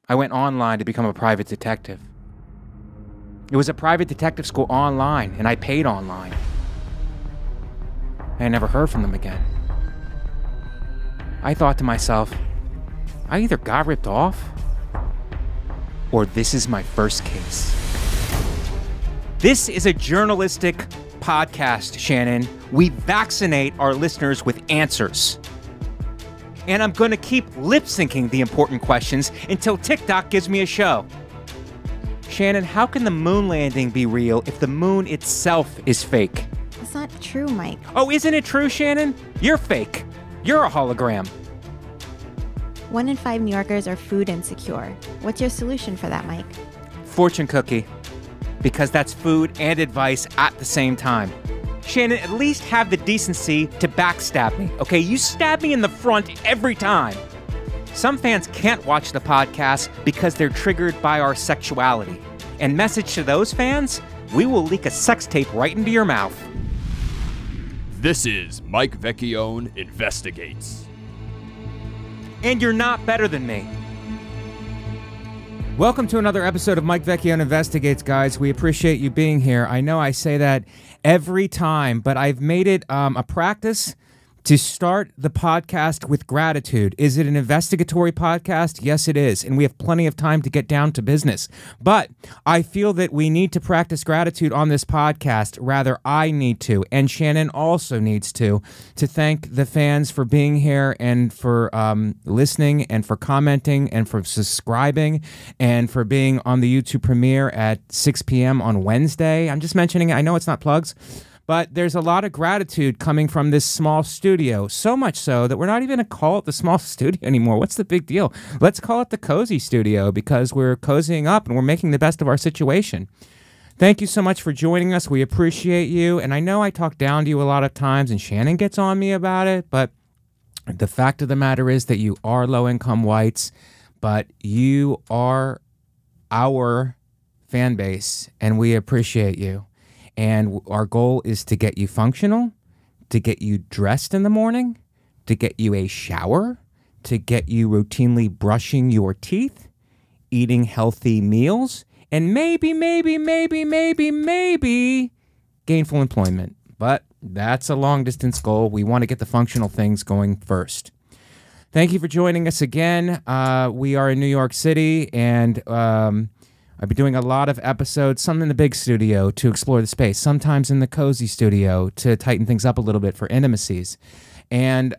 I went online to become a private detective. It was a private detective school online, and I paid online. I never heard from them again. I thought to myself, I either got ripped off, or this is my first case. This is a journalistic podcast, Shannon. We vaccinate our listeners with answers. And I'm going to keep lip-syncing the important questions until TikTok gives me a show. Shannon, how can the moon landing be real if the moon itself is fake? That's not true, Mike. Oh, isn't it true, Shannon? You're fake. You're a hologram. 1 in 5 New Yorkers are food insecure. What's your solution for that, Mike? Fortune cookie. Because that's food and advice at the same time. Shannon, at least have the decency to backstab me, okay? You stab me in the front every time. Some fans can't watch the podcast because they're triggered by our sexuality. And message to those fans, we will leak a sex tape right into your mouth. This is Mike Vecchione Investigates. And you're not better than me. Welcome to another episode of Mike Vecchione Investigates, guys. We appreciate you being here. I know I say that every time, but I've made it a practice to start the podcast with gratitude. Is it an investigatory podcast? Yes, it is. And we have plenty of time to get down to business. But I feel that we need to practice gratitude on this podcast. Rather, I need to. And Shannon also needs to thank the fans for being here and for listening and for commenting and for subscribing and for being on the YouTube premiere at 6 p.m. on Wednesday. I'm just mentioning it. I know it's not plugs. But there's a lot of gratitude coming from this small studio, so much so that we're not even going to call it the small studio anymore. What's the big deal? Let's call it the cozy studio because we're cozying up and we're making the best of our situation. Thank you so much for joining us. We appreciate you. And I know I talk down to you a lot of times and Shannon gets on me about it, but the fact of the matter is that you are low-income whites, but you are our fan base and we appreciate you. And our goal is to get you functional, to get you dressed in the morning, to get you a shower, to get you routinely brushing your teeth, eating healthy meals, and maybe gainful employment. But that's a long-distance goal. We want to get the functional things going first. Thank you for joining us again. We are in New York City, and I've been doing a lot of episodes, some in the big studio to explore the space, sometimes in the cozy studio to tighten things up a little bit for intimacies. And,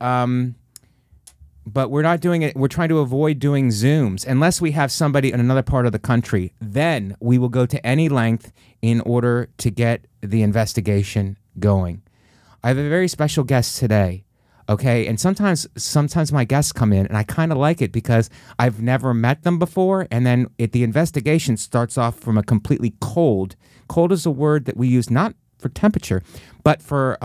but we're not doing it, we're trying to avoid doing Zooms. Unless we have somebody in another part of the country, then we will go to any length in order to get the investigation going. I have a very special guest today. Okay, and sometimes my guests come in, and I kind of like it because I've never met them before, and then the investigation starts off from a completely cold. Cold is a word that we use not for temperature, but for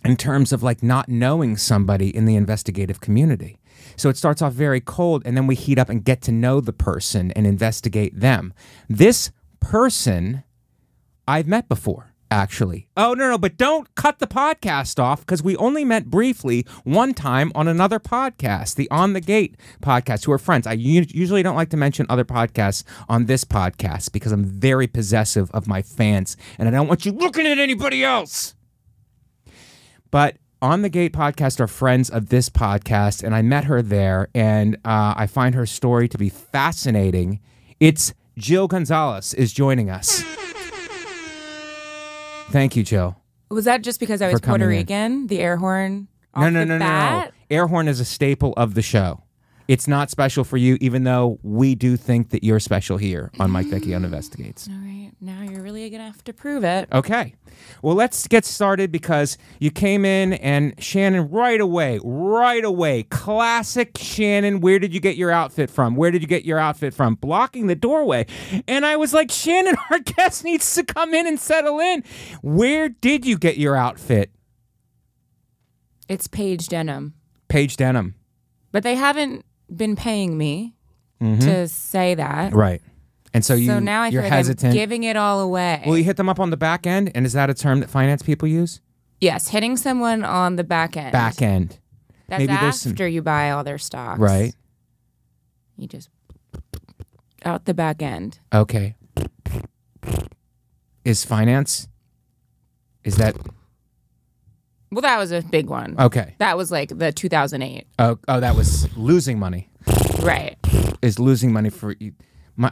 in terms of like not knowing somebody in the investigative community. So it starts off very cold, and then we heat up and get to know the person and investigate them. This person I've met before. Actually. Oh, no, but don't cut the podcast off because we only met briefly one time on another podcast, the On the Gate podcast, who are friends. I usually don't like to mention other podcasts on this podcast because I'm very possessive of my fans and I don't want you looking at anybody else. But On the Gate podcast are friends of this podcast, and I met her there, and I find her story to be fascinating. It's Jill Gonzalez is joining us. Thank you, Jill. Was that just because I was Puerto Rican? The air horn? No. Air horn is a staple of the show. It's not special for you, even though we do think that you're special here on Mike Vecchione Investigates. All right. Now you're really going to have to prove it. Okay. Well, let's get started because you came in and Shannon, right away, classic Shannon, where did you get your outfit from? Blocking the doorway. And I was like, Shannon, our guest needs to come in and settle in. Where did you get your outfit? It's Paige Denim. Paige Denim. But they haven't been paying me to say that. Right. And so now I feel like hesitant. I'm giving it all away. Will you hit them up on the back end? And is that a term that finance people use? Yes, hitting someone on the back end. Back end. That's maybe after you buy all their stocks. Right. You just... out the back end. Okay. Is finance? Is that... Well, that was a big one. Okay. That was like the 2008. Oh, that was losing money. Right. Is losing money for...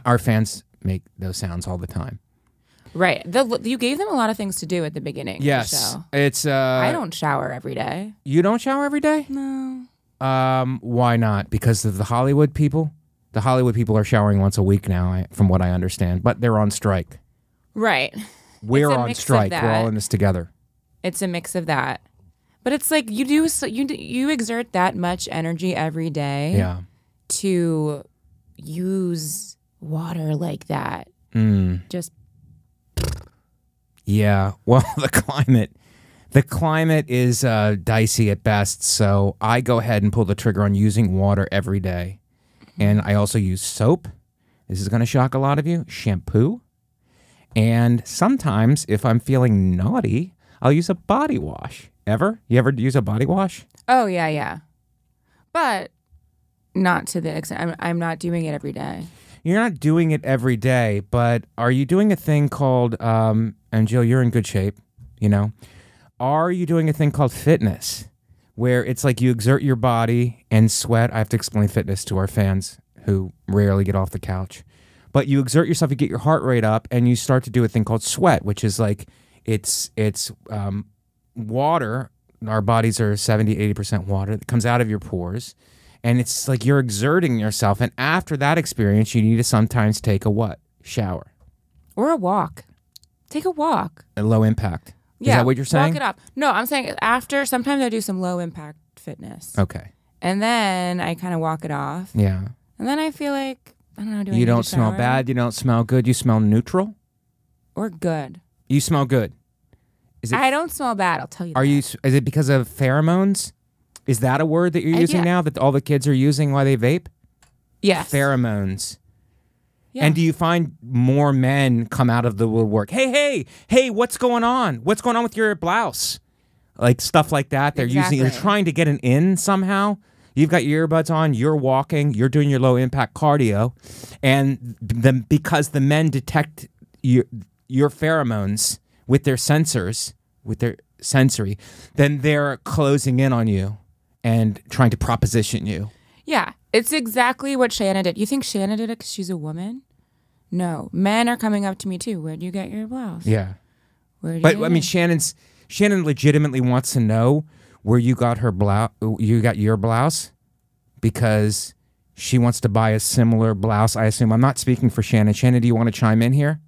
Our fans make those sounds all the time. Right. You gave them a lot of things to do at the beginning Yes. of the show. It's... I don't shower every day. You don't shower every day? No. Why not? Because of the Hollywood people? The Hollywood people are showering once a week now, from what I understand. But they're on strike. Right. We're on strike. We're all in this together. It's a mix of that. But it's like you exert that much energy every day to use water like that. Just yeah. Well, the climate is dicey at best. So I go ahead and pull the trigger on using water every day, and I also use soap. This is going to shock a lot of you. Shampoo, and sometimes if I'm feeling naughty, I'll use a body wash. You ever use a body wash? Oh, yeah. But not to the extent. I'm not doing it every day. You're not doing it every day, but are you doing a thing called, and Jill, you're in good shape, you know? Are you doing a thing called fitness, where it's like you exert your body and sweat? I have to explain fitness to our fans who rarely get off the couch. But you exert yourself, you get your heart rate up, and you start to do a thing called sweat, which is like, it's water. Our bodies are 70-80% water that comes out of your pores, and it's like you're exerting yourself. And after that experience, you need to sometimes take a what? Shower or a walk. Take a walk. A low impact. Yeah, is that what you're saying? Walk it up. No, I'm saying after. Sometimes I do some low impact fitness. Okay. And then I kind of walk it off. Yeah. And then I feel like I don't know. Do I you need don't to smell shower? bad. You don't smell good. You smell neutral. Or good. You smell good. I don't smell bad. I'll tell you. Is it because of pheromones? Is that a word that you're using now that all the kids are using while they vape? Yes. Pheromones. Yeah. And do you find more men come out of the woodwork? Hey, what's going on? What's going on with your blouse? Like stuff like that. They're they're trying to get an in somehow. You've got your earbuds on, you're walking, you're doing your low impact cardio, and because the men detect your pheromones with their sensors, with their sensory, then they're closing in on you and trying to proposition you. Yeah, it's exactly what Shannon did. You think Shannon did it because she's a woman? No, men are coming up to me too. Where'd you get your blouse? Yeah, Shannon legitimately wants to know where you got her blouse. You got your blouse because she wants to buy a similar blouse. I assume. I'm not speaking for Shannon. Shannon, do you want to chime in here?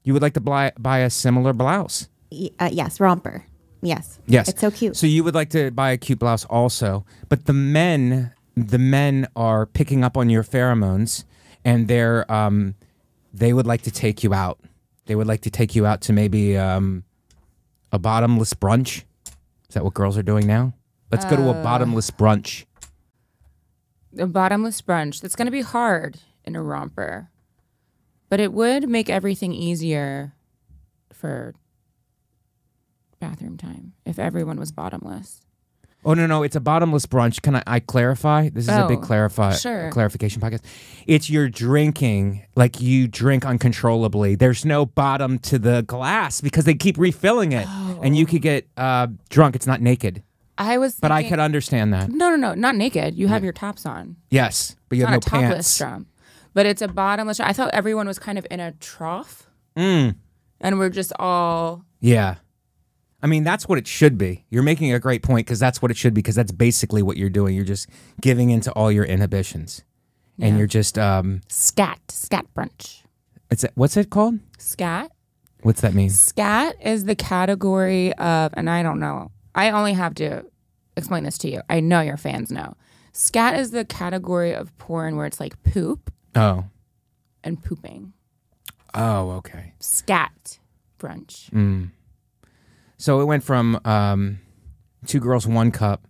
You would like to buy a similar blouse? Yes, romper. Yes. It's so cute. So you would like to buy a cute blouse also, but the men are picking up on your pheromones, and they would like to take you out. They would like to take you out to maybe a bottomless brunch. Is that what girls are doing now? Let's go to a bottomless brunch. A bottomless brunch. That's going to be hard in a romper. But it would make everything easier for bathroom time if everyone was bottomless. Oh, no, it's a bottomless brunch. Can I clarify? This is a big clarification podcast. It's you're drinking, like you drink uncontrollably. There's no bottom to the glass because they keep refilling it. Oh. And you could get drunk. It's not naked. But I could understand that. No, not naked. You have your tops on. Yes, but you have no pants. It's not a topless pants. But it's a bottomless. I thought everyone was kind of in a trough. And we're just all... Yeah. I mean, that's what it should be. You're making a great point because that's what it should be because that's basically what you're doing. You're just giving into all your inhibitions. Yeah. And you're just... Scat brunch. What's it called? Scat. What's that mean? Scat is the category of... And I don't know. I only have to explain this to you. I know your fans know. Scat is the category of porn where it's like poop. Oh. And pooping. Oh, okay. Scat brunch. So it went from 2 girls, 1 cup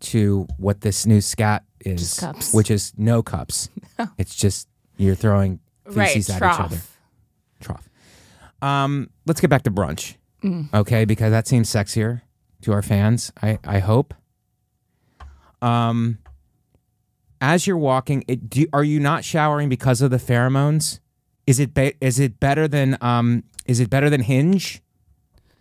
to what this new scat is. Just cups. Which is no cups. It's just you're throwing feces at each other. Trough. Let's get back to brunch. Okay, because that seems sexier to our fans, I hope. as you're walking, are you not showering because of the pheromones? Is it better than Hinge?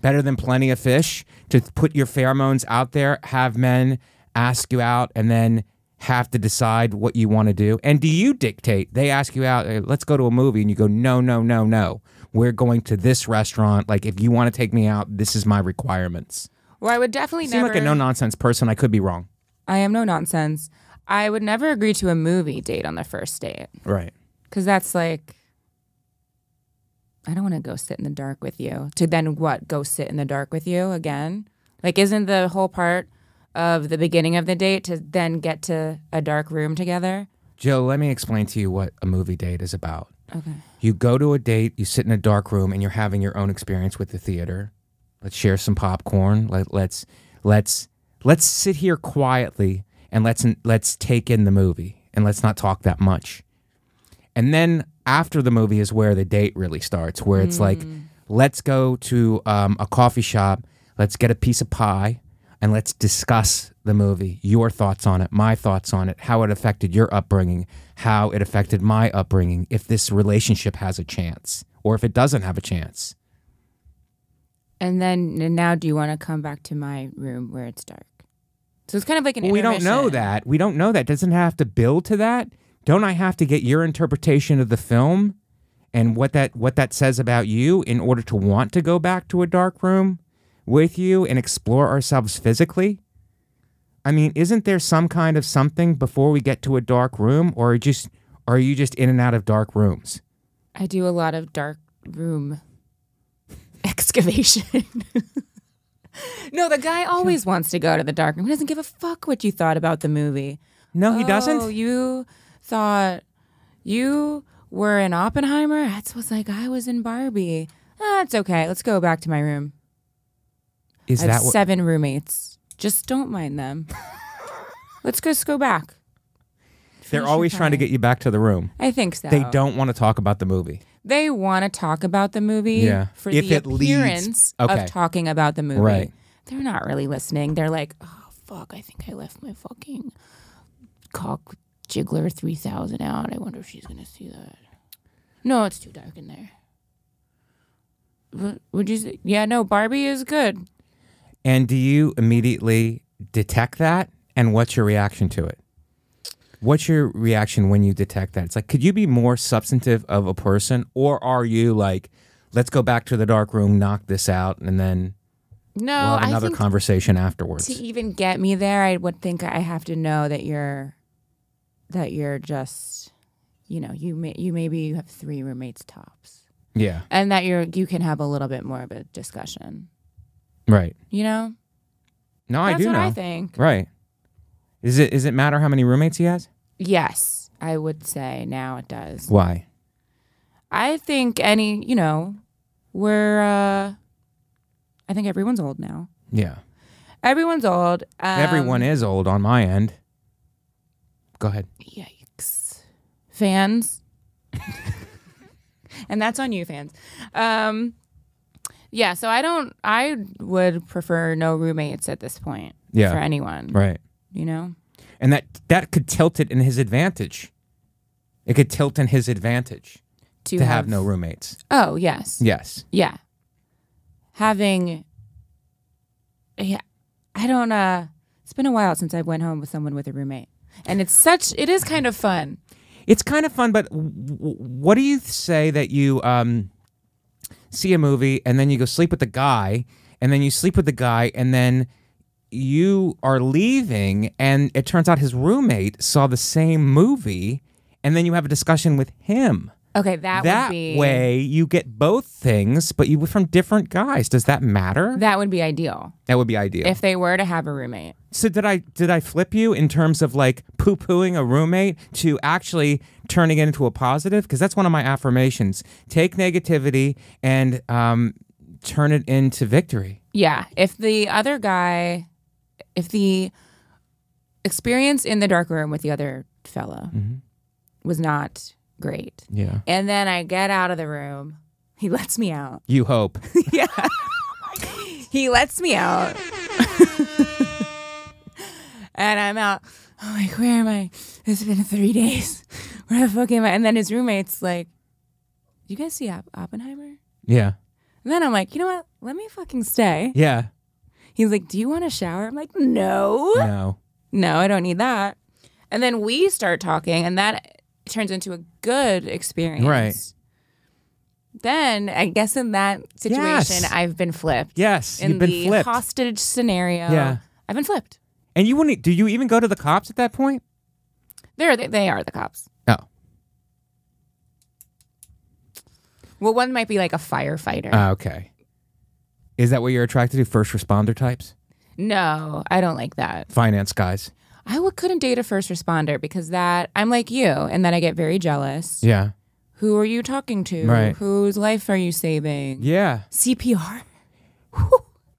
Better than Plenty of Fish to put your pheromones out there, have men ask you out, and then have to decide what you want to do? And do you dictate? They ask you out, "Hey, let's go to a movie," and you go, "No, no, no, no. We're going to this restaurant. Like, if you want to take me out, this is my requirements." Well, I would definitely seem never... like a no-nonsense person. I could be wrong. I am no nonsense. I would never agree to a movie date on the first date. Right. Because that's like... I don't want to go sit in the dark with you. To then what? Go sit in the dark with you again? Like, isn't the whole part of the beginning of the date to then get to a dark room together? Joe, let me explain to you what a movie date is about. Okay. You go to a date, you sit in a dark room, and you're having your own experience with the theater. Let's share some popcorn. Let's sit here quietly and let's take in the movie, and let's not talk that much. And then after the movie is where the date really starts, where it's like, let's go to a coffee shop, let's get a piece of pie, and let's discuss the movie, your thoughts on it, my thoughts on it, how it affected your upbringing, how it affected my upbringing, if this relationship has a chance, or if it doesn't have a chance. And now do you want to come back to my room where it's dark? So it's kind of like an We don't know that. We don't know that. Doesn't it have to build to that? Don't I have to get your interpretation of the film and what that says about you in order to want to go back to a dark room with you and explore ourselves physically? I mean, isn't there some kind of something before we get to a dark room, or are you just in and out of dark rooms? I do a lot of dark room excavation. No, the guy always wants to go to the dark room. He doesn't give a fuck what you thought about the movie. No, he doesn't. Oh, you thought you were in Oppenheimer? That was like I was in Barbie. It's okay. Let's go back to my room. I have 7 roommates. Just don't mind them. Let's just go back. They're always trying to get you back to the room. I think so. They don't want to talk about the movie. They want to talk about the movie for the appearance of talking about the movie. Right. They're not really listening. They're like, oh, fuck, I think I left my fucking cock jiggler 3000 out. I wonder if she's going to see that. No, it's too dark in there. What would you say? Yeah, no, Barbie is good. And do you immediately detect that? And what's your reaction to it? What's your reaction when you detect that? It's like, could you be more substantive of a person? Or are you like, let's go back to the dark room, knock this out, and then we'll have another conversation afterwards? To even get me there, I would think I have to know that you're just, you know, maybe you have 3 roommates tops. Yeah. And that you can have a little bit more of a discussion. Right. You know? No, I do know. That's what I think. Right. Is it matter how many roommates he has? Yes, I would say now it does. Why? I think I think everyone's old now. Yeah. Everyone's old. Everyone is old on my end. Go ahead. Yikes. Fans. And that's on you, fans. Yeah, so I would prefer no roommates at this point. Yeah. For anyone. Right. You know? And that could tilt it in his advantage. It could tilt in his advantage to have no roommates. Oh, yes. Yes. Yeah. I don't, it's been a while since I went home with someone with a roommate. And it is kind of fun. It's kind of fun, but what do you say that you see a movie and then you go sleep with the guy, and then you sleep with the guy, and then you are leaving and it turns out his roommate saw the same movie, and then you have a discussion with him. Okay, that would be... That way you get both things, but you were from different guys. Does that matter? That would be ideal. That would be ideal. If they were to have a roommate. So did I flip you in terms of like poo-pooing a roommate to actually turning it into a positive? Because that's one of my affirmations. Take negativity and turn it into victory. Yeah. If the experience in the dark room with the other fella was not great. Yeah. And then I get out of the room. He lets me out. You hope. Yeah. He lets me out. And I'm out. I'm like, where am I? It's been 3 days. Where the fuck am I? And then his roommate's like, you guys see Oppenheimer? Yeah. And then I'm like, you know what? Let me fucking stay. Yeah. He's like, do you want a shower? I'm like, no. No, I don't need that. And then we start talking, and that turns into a good experience. Right. Then, I guess in that situation, Yes. I've been flipped. Yes, in you've been the flipped. hostage scenario, Yeah. I've been flipped. And you wouldn't? Do you even go to the cops at that point? They are the cops. Oh. Well, one might be like a firefighter. Okay. Is that what you're attracted to? First responder types? No, I don't like that. Finance guys? Couldn't date a first responder because I'm like you, and then I get very jealous. Yeah. Who are you talking to? Right. Whose life are you saving? Yeah. CPR.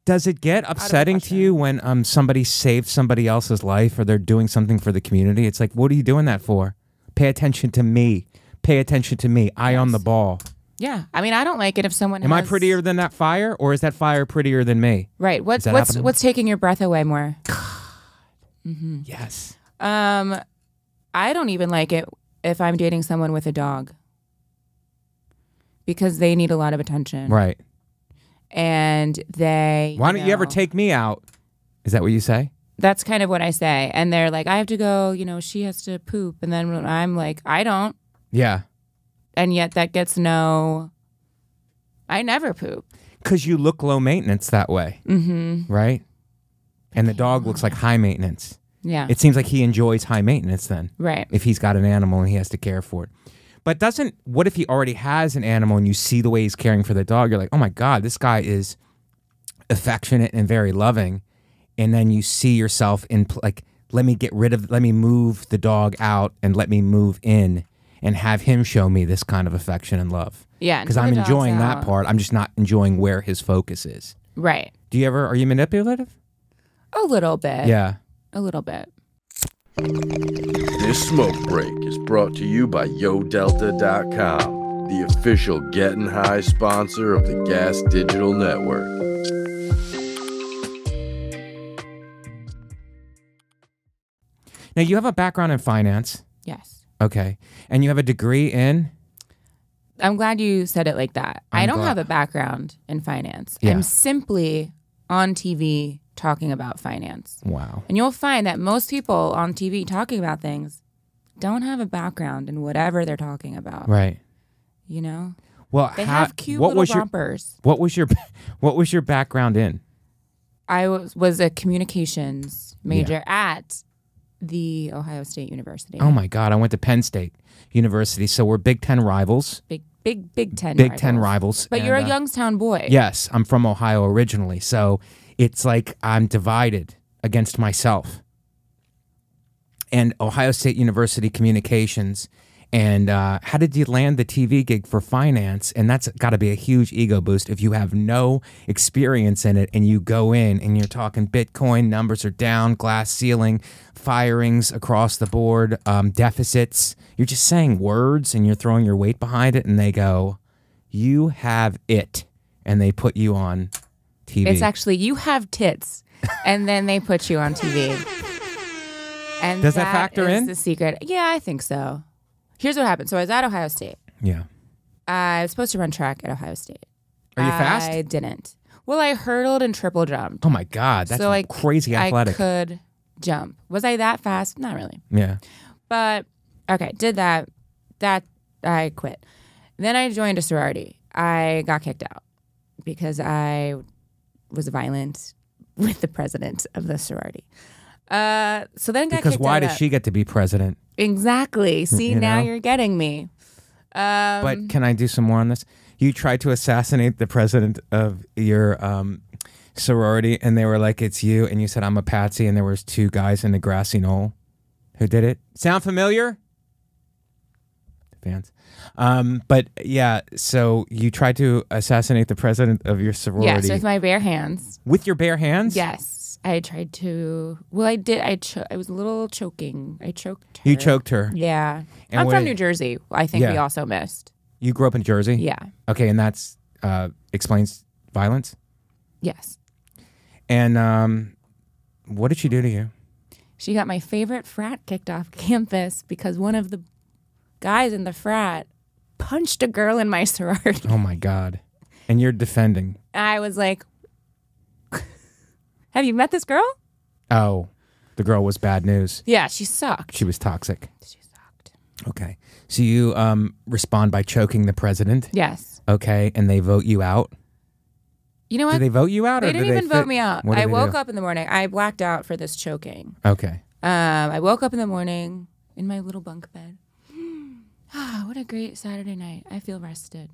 Does it get upsetting to you when somebody saves somebody else's life or they're doing something for the community? It's like, what are you doing that for? Pay attention to me. Pay attention to me. Eye on the ball. Yeah. I mean, I don't like it if someone Am I prettier than that fire, or is that fire prettier than me? Right. that happening? What's taking your breath away more? Yes. I don't even like it if I'm dating someone with a dog because they need a lot of attention. Right. And they... Why don't you ever take me out? Is that what you say? That's kind of what I say. And they're like, I have to go, she has to poop. And then I'm like, I don't. Yeah. And yet that gets no... I never poop. Because you look low maintenance that way. Mm-hmm. Right? And the dog looks like high maintenance. Yeah. It seems like he enjoys high maintenance then. Right. If he's got an animal and he has to care for it. But what if he already has an animal and you see the way he's caring for the dog? You're like, oh my God, this guy is affectionate and very loving. And then you see yourself in, let me move the dog out and let me move in and have him show me this kind of affection and love. Yeah. Because I'm enjoying that part. I'm just not enjoying where his focus is. Right. Are you manipulative? A little bit. Yeah. A little bit. This smoke break is brought to you by YoDelta.com, the official Getting High sponsor of the Gas Digital Network. Now, you have a background in finance. Yes. Okay. And you have a degree in? I'm glad you said it like that. I don't have a background in finance. Yeah. I'm simply on TV talking about finance. Wow. And you'll find that most people on TV talking about things don't have a background in whatever they're talking about. Right. Well, they have cute little rompers. What was your background in? I was a communications major at the Ohio State University. Oh my God, I went to Penn State University, so we're Big Ten rivals. Big Ten Big Ten rivals. But and, you're a Youngstown boy. Yes, I'm from Ohio originally, so it's like I'm divided against myself. And Ohio State University Communications. And how did you land the TV gig for finance? And that's got to be a huge ego boost if you have no experience in it and you go in and you're talking Bitcoin, numbers are down, glass ceiling, firings across the board, deficits. You're just saying words and you're throwing your weight behind it and they go, you have it. And they put you on TV. It's actually, you have tits. And then they put you on TV. And does that factor in? The secret. Yeah, I think so. Here's what happened. So I was at Ohio State. Yeah. I was supposed to run track at Ohio State. Are you fast? I didn't. Well, I hurdled and triple jumped. Oh my God, that's crazy athletic. I could jump. Was I that fast? Not really. Yeah. But, okay, did that. I quit. Then I joined a sorority. I got kicked out because I was violent with the president of the sorority. So then got because kicked why out does she get to be president? Exactly. See, now know? you're getting me. But can I do some more on this? You tried to assassinate the president of your sorority, and they were like, "It's you," and you said, "I'm a patsy," and there was two guys in the grassy knoll who did it. Sound familiar? Fans. But yeah, so you tried to assassinate the president of your sorority. Yes, with my bare hands. With your bare hands? Yes. I tried to. Well, I did. I was a little choking. I choked her. You choked her? Yeah. And I'm from New Jersey. I think we Yeah. also missed. You grew up in Jersey? Yeah. Okay, and that's explains violence? Yes. And what did she do to you? She got my favorite frat kicked off campus because one of the guys in the frat punched a girl in my sorority. Oh my God. And you're defending. I was like, have you met this girl? Oh, the girl was bad news. Yeah, she sucked. She was toxic. She sucked. Okay. So you respond by choking the president. Yes. Okay. And they vote you out. You know what? Did they vote you out? They or didn't did even vote me out. What did I they woke do? up in the morning. I blacked out for this choking. Okay. I woke up in the morning in my little bunk bed. What a great Saturday night. I feel rested.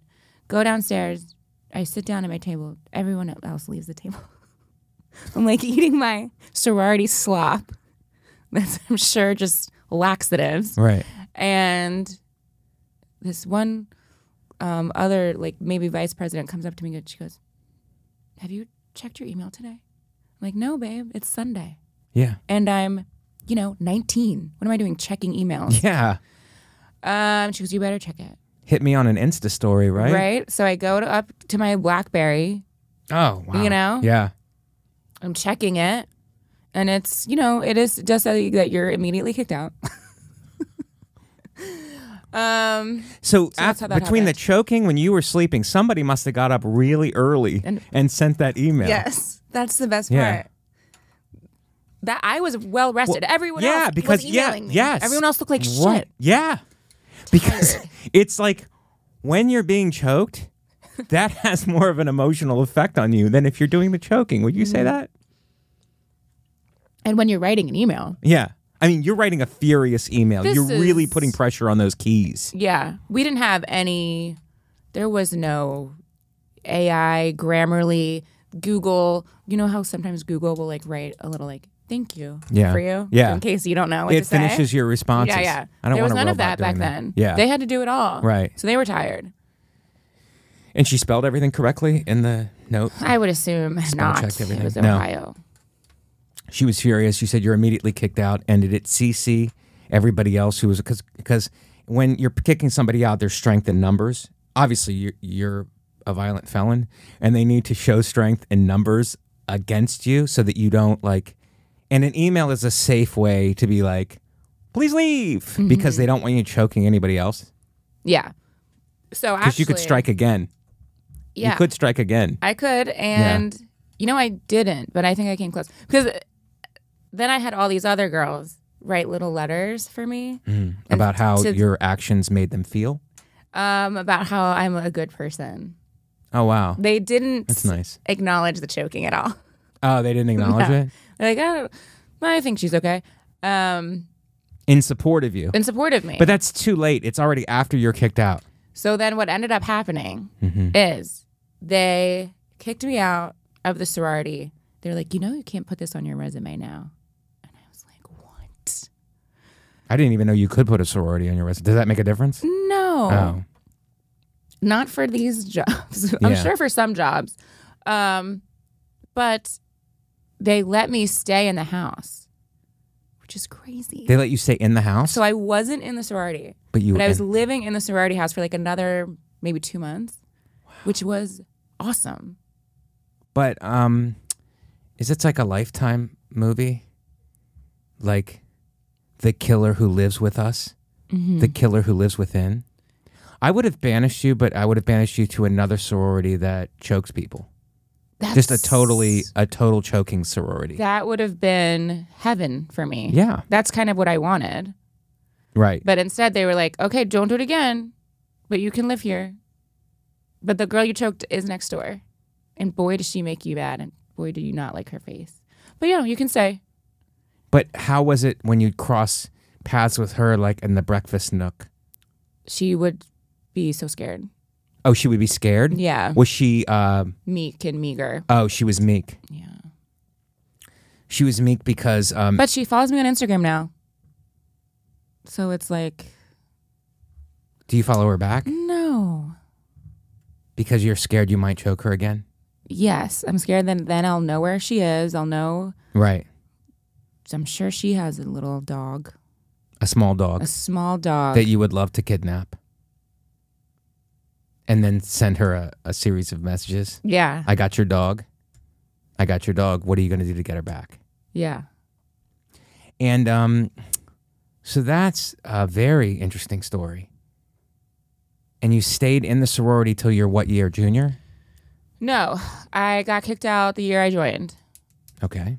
Go downstairs. I sit down at my table. Everyone else leaves the table. I'm like eating my sorority slop. That's, I'm sure, just laxatives. Right. And this one other, like maybe vice president comes up to me and she goes, have you checked your email today? I'm like, no, babe, it's Sunday. Yeah. And I'm, 19. What am I doing checking emails? Yeah. She goes, you better check it. Hit me on an Insta story, right? Right? So I go up to my BlackBerry. Oh, wow. Yeah. I'm checking it. And it's, it is just that you're immediately kicked out. So that's how that between the happened. choking, when you were sleeping, somebody must have got up really early and sent that email. Yes. That's the best Yeah. part. That I was well rested. Well, Everyone yeah, else because was emailing me. yes. Everyone else looked like Right. shit. Yeah. Because it's like when you're being choked, that has more of an emotional effect on you than if you're doing the choking. Would you say that? And when you're writing an email. Yeah. I mean, you're writing a furious email. This You're really is- putting pressure on those keys. Yeah. We didn't have any, there was no AI, Grammarly, Google. You know how sometimes Google will write a little thank you for you? Yeah. In case you don't know what It to say. finishes your responses. Yeah. I don't there was want a none of robot that back doing then. Yeah. They had to do it all. Right. So they were tired. And she spelled everything correctly in the note? I would assume not. checked everything? It was No. Ohio. She was furious. You said you're immediately kicked out. And did it CC everybody else who was... Because when you're kicking somebody out, there's strength in numbers. Obviously, you're a violent felon. And they need to show strength in numbers against you so that you don't And an email is a safe way to be like, please leave. Because they don't want you choking anybody else. Yeah. So Because actually... you could strike again. Yeah. You could strike again. I could, and I didn't, but I think I came close because then I had all these other girls write little letters for me About how your actions made them feel? about how I'm a good person. Oh, wow. They didn't That's nice. acknowledge the choking at all. Oh, they didn't acknowledge No. it? They're like, I think she's okay. In support of you. In support of me. But that's too late. It's already after you're kicked out. So then what ended up happening is they kicked me out of the sorority. They're like, you can't put this on your resume now. And I was like, what? I didn't even know you could put a sorority on your resume. Does that make a difference? No. Oh. Not for these jobs. I'm Yeah. sure for some jobs. But they let me stay in the house, which is crazy. They let you stay in the house? So I wasn't in the sorority, but I was living in the sorority house for another maybe 2 months, which was awesome. But is it like a Lifetime movie? Like The Killer Who Lives With Us? The Killer Who Lives Within? I would have banished you, but I would have banished you to another sorority that chokes people. Just a total choking sorority. That would have been heaven for me. Yeah. That's kind of what I wanted. Right. But instead they were like, okay, don't do it again, but you can live here. But the girl you choked is next door. And boy, does she make you bad. And boy, do you not like her face. But you can stay. But how was it when you'd cross paths with her in the breakfast nook? She would be so scared. Oh, she would be scared? Yeah. Was she... Meek and meager. Oh, she was meek. Yeah. She was meek because... But she follows me on Instagram now. So it's like... Do you follow her back? No. Because you're scared you might choke her again? Yes. I'm scared then I'll know where she is. I'll know. Right. I'm sure she has a little dog. A small dog. A small dog. That you would love to kidnap. And then send her a series of messages. Yeah. I got your dog. I got your dog. What are you going to do to get her back? Yeah. And so that's a very interesting story. And you stayed in the sorority till you're what year, junior? No, I got kicked out the year I joined. Okay.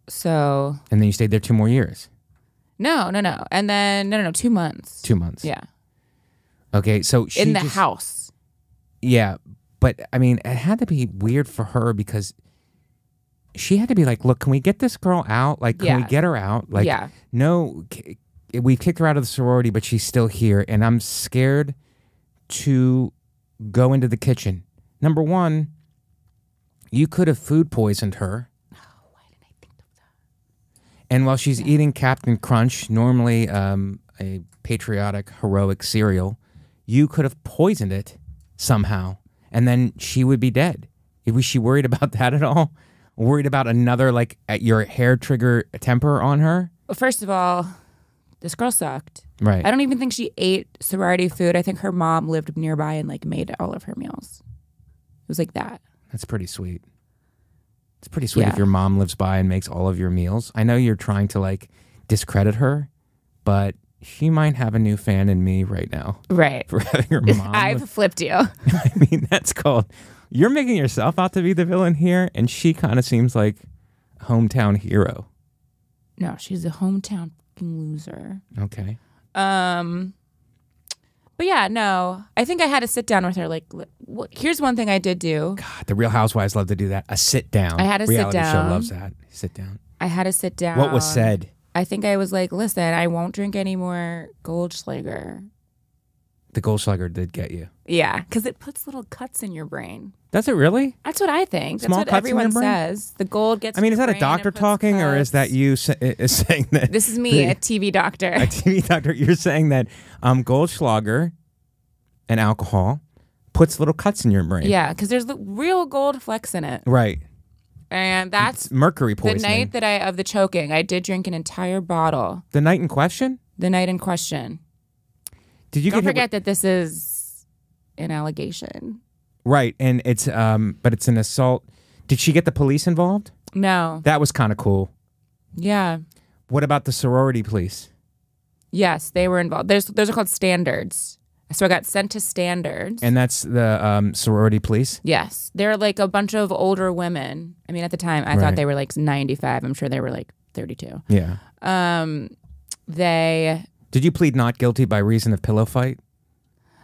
So. And then you stayed there 2 more years? No. And then, no, 2 months. 2 months. Yeah. Okay, so she in the house. Yeah, but I mean, it had to be weird for her because she had to be like, look, can we get this girl out? Like, can we get her out? Like, no, we kicked her out of the sorority, but she's still here. And I'm scared to go into the kitchen. Number one, you could have food poisoned her. Oh, why didn't I think of that? And while she's eating Captain Crunch, normally a patriotic, heroic cereal, you could have poisoned it somehow, and then she would be dead. Was she worried about that at all? Worried about another, like, at your hair trigger temper on her? Well, first of all, this girl sucked. Right. I don't even think she ate sorority food. I think her mom lived nearby and like made all of her meals. It was like that. That's pretty sweet. It's pretty sweet if your mom lives by and makes all of your meals. I know you're trying to like discredit her, but she might have a new fan in me right now. Right. For having her mom. I've flipped you. I mean, that's called, you're making yourself out to be the villain here, and she kind of seems like a hometown hero. No, she's a hometown fucking loser. Okay. But yeah, no, I think I had to sit down with her. Like, here's one thing I did do. God, the Real Housewives love to do that. A sit down. I had to Reality sit down. show loves that. Sit down. I had to sit down. What was said? I think I was like, listen, I won't drink any more Goldschlager. The Goldschlager did get you. Yeah, because it puts little cuts in your brain. Does it really? That's what I think. Small That's what cuts in your everyone brain? says. The gold gets. I mean, is that a brain doctor and puts talking, or is that cuts. you saying that? This is me, a TV doctor. A TV doctor. You're saying that Goldschlager and alcohol puts little cuts in your brain. Yeah, because there's real gold flecks in it. Right. And that's It's mercury the poisoning. night that of the choking. I did drink an entire bottle. The night in question? The night in question. Did you Don't get hit forget that this is an allegation. Right, and it's but it's an assault. Did she get the police involved? No. That was kind of cool. Yeah. What about the sorority police? Yes, they were involved. Those are called standards. So I got sent to standards. And that's the sorority police? Yes. They're like a bunch of older women. I mean, at the time, I thought they were like 95. I'm sure they were like 32. Yeah. They... Did you plead not guilty by reason of pillow fight?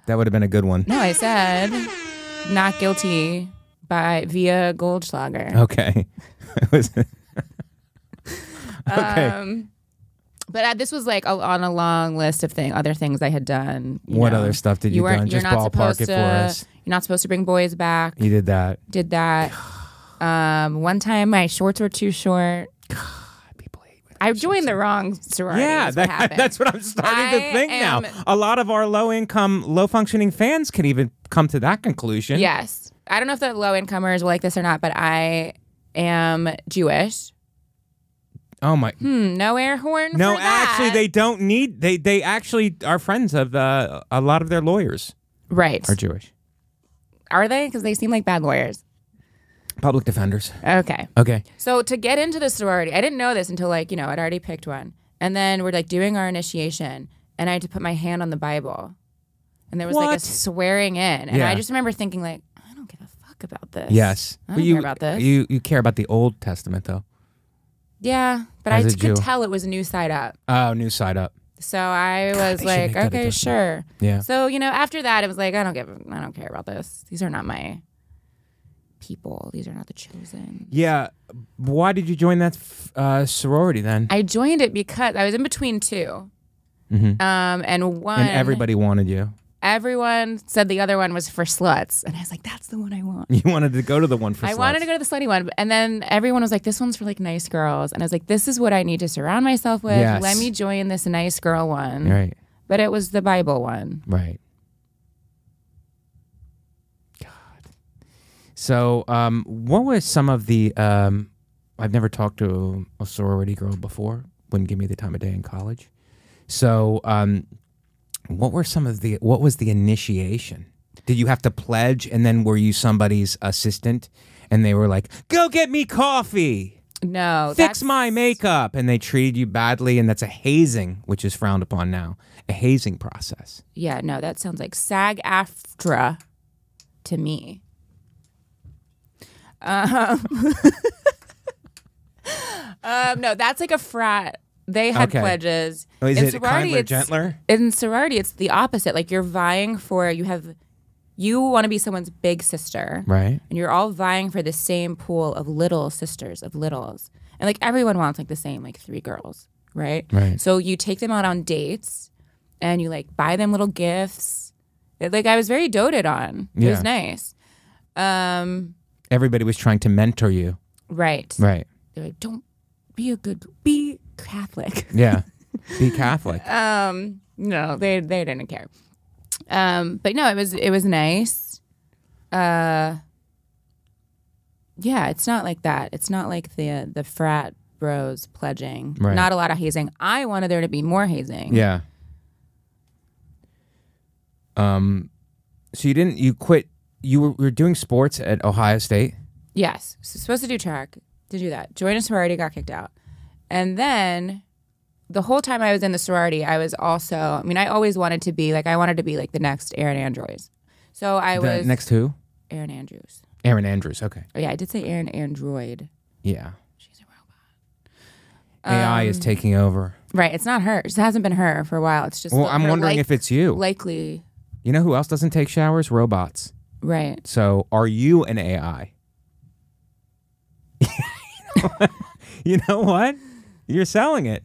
That would have been a good one. No, I said not guilty via Goldschlager. Okay. Okay. But this was like on a long list of other things I had done. What other stuff did you done? Just ballpark it for us. You're not supposed to bring boys back. You did that. Did that. One time my shorts were too short. People hate me. I joined the wrong sorority. Yeah, that's what I'm starting to think now. A lot of our low-functioning fans can even come to that conclusion. Yes. I don't know if the low-incomers will like this or not, but I am Jewish. Oh my! No air horn. No, for that. actually, they don't need. They actually are friends of a lot of their lawyers. Right. Are Jewish. Are they? Because they seem like bad lawyers. Public defenders. Okay. Okay. So to get into the sorority, I didn't know this until I'd already picked one, and then we're like doing our initiation, and I had to put my hand on the Bible, and there was like a swearing in, and I just remember thinking like, I don't give a fuck about this. Yes, I don't care about this. You care about the Old Testament though. Yeah, but I could tell it was a new side up. Oh, new side up. So I was like, okay, sure. Yeah. So after that, it was like, I don't care about this. These are not my people. These are not the chosen. Yeah. Why did you join that sorority then? I joined it because I was in between two. Mm-hmm. And one. And everybody wanted you. Everyone said the other one was for sluts. And I was like, that's the one I want. You wanted to go to the one for sluts. I wanted to go to the slutty one. And then everyone was like, this one's for like nice girls. And I was like, this is what I need to surround myself with. Yes. Let me join this nice girl one. Right. But it was the Bible one. Right. God. So what was some of the... I've never talked to a sorority girl before. Wouldn't give me the time of day in college. So... what was the initiation? Did you have to pledge, and then were you somebody's assistant, and they were like, go get me coffee? No. Fix my makeup. And they treated you badly, and that's a hazing, which is frowned upon now. A hazing process. Yeah, no, that sounds like SAG-AFTRA to me. No, that's like a frat. They had pledges. Oh, is in it sorority, kinder, gentler? In sorority, it's the opposite. Like you're vying for, you want to be someone's big sister. Right. And you're all vying for the same pool of little sisters, of littles. And like everyone wants like the same, like 3 girls, right? Right. So you take them out on dates and you like buy them little gifts. Like I was very doted on. It was nice. Everybody was trying to mentor you. Right. Right. They're like, be Catholic. Yeah. Be Catholic. No, they didn't care. But no, it was nice. Yeah, it's not like that. It's not like the frat bros pledging. Right. Not a lot of hazing. I wanted there to be more hazing. Yeah. So you quit. You were doing sports at Ohio State? Yes. So supposed to do track, to do that. Joined a sorority, got kicked out. And then the whole time I was in the sorority, I was also, I always wanted to be like the next Erin Andrews. So I was. Next who? Erin Andrews. Erin Andrews, okay. Oh, yeah, I did say Erin Android. Yeah. She's a robot. AI is taking over. Right. It's not her. It hasn't been her for a while. It's just. Well, I'm wondering if it's you. Likely. You know who else doesn't take showers? Robots. Right. So are you an AI? You know what? You're selling it.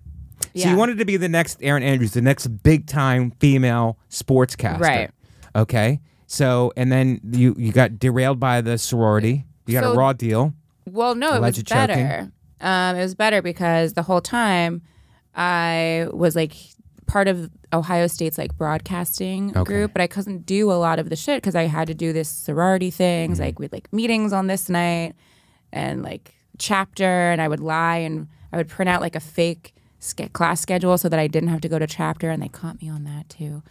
Yeah. So you wanted to be the next Erin Andrews, the next big-time female sportscaster. Right. Okay. So, and then you got derailed by the sorority. You got a raw deal. Well, no, it was better. It was better because the whole time I was like part of Ohio State's like broadcasting group, but I couldn't do a lot of the shit because I had to do this sorority things. Like we'd like meetings on this night and like chapter, and I would lie and I would print out like a fake class schedule so that I didn't have to go to chapter, and they caught me on that too.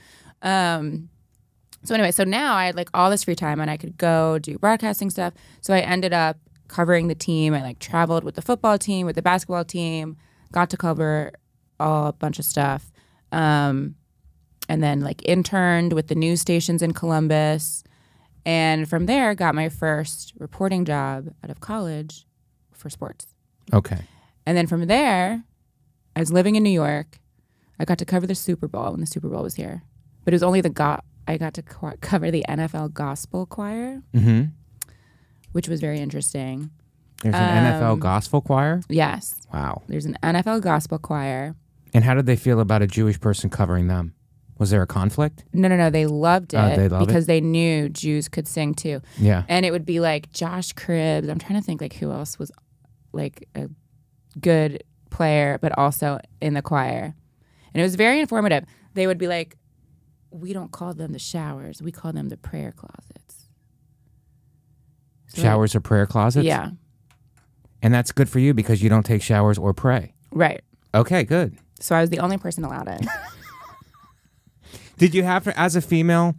So anyway, so now I had like all this free time and I could go do broadcasting stuff. So I ended up covering the team. I like traveled with the football team, with the basketball team, got to cover a bunch of stuff. And then like interned with the news stations in Columbus. And from there, got my first reporting job out of college for sports. Okay. And then from there, I was living in New York. I got to cover the Super Bowl when the Super Bowl was here. But it was only I got to cover the NFL gospel choir, which was very interesting. There's an NFL gospel choir? Yes. Wow. There's an NFL gospel choir. And how did they feel about a Jewish person covering them? Was there a conflict? No. They loved it they loved because they knew Jews could sing too. Yeah. And it would be like Josh Cribbs. I'm trying to think like who else was like a good player, but also in the choir. And it was very informative. They would be like, we don't call them the showers. We call them the prayer closets. So showers or prayer closets? Yeah. And that's good for you because you don't take showers or pray. Right. Okay, good. So I was the only person allowed in. Did you have to, as a female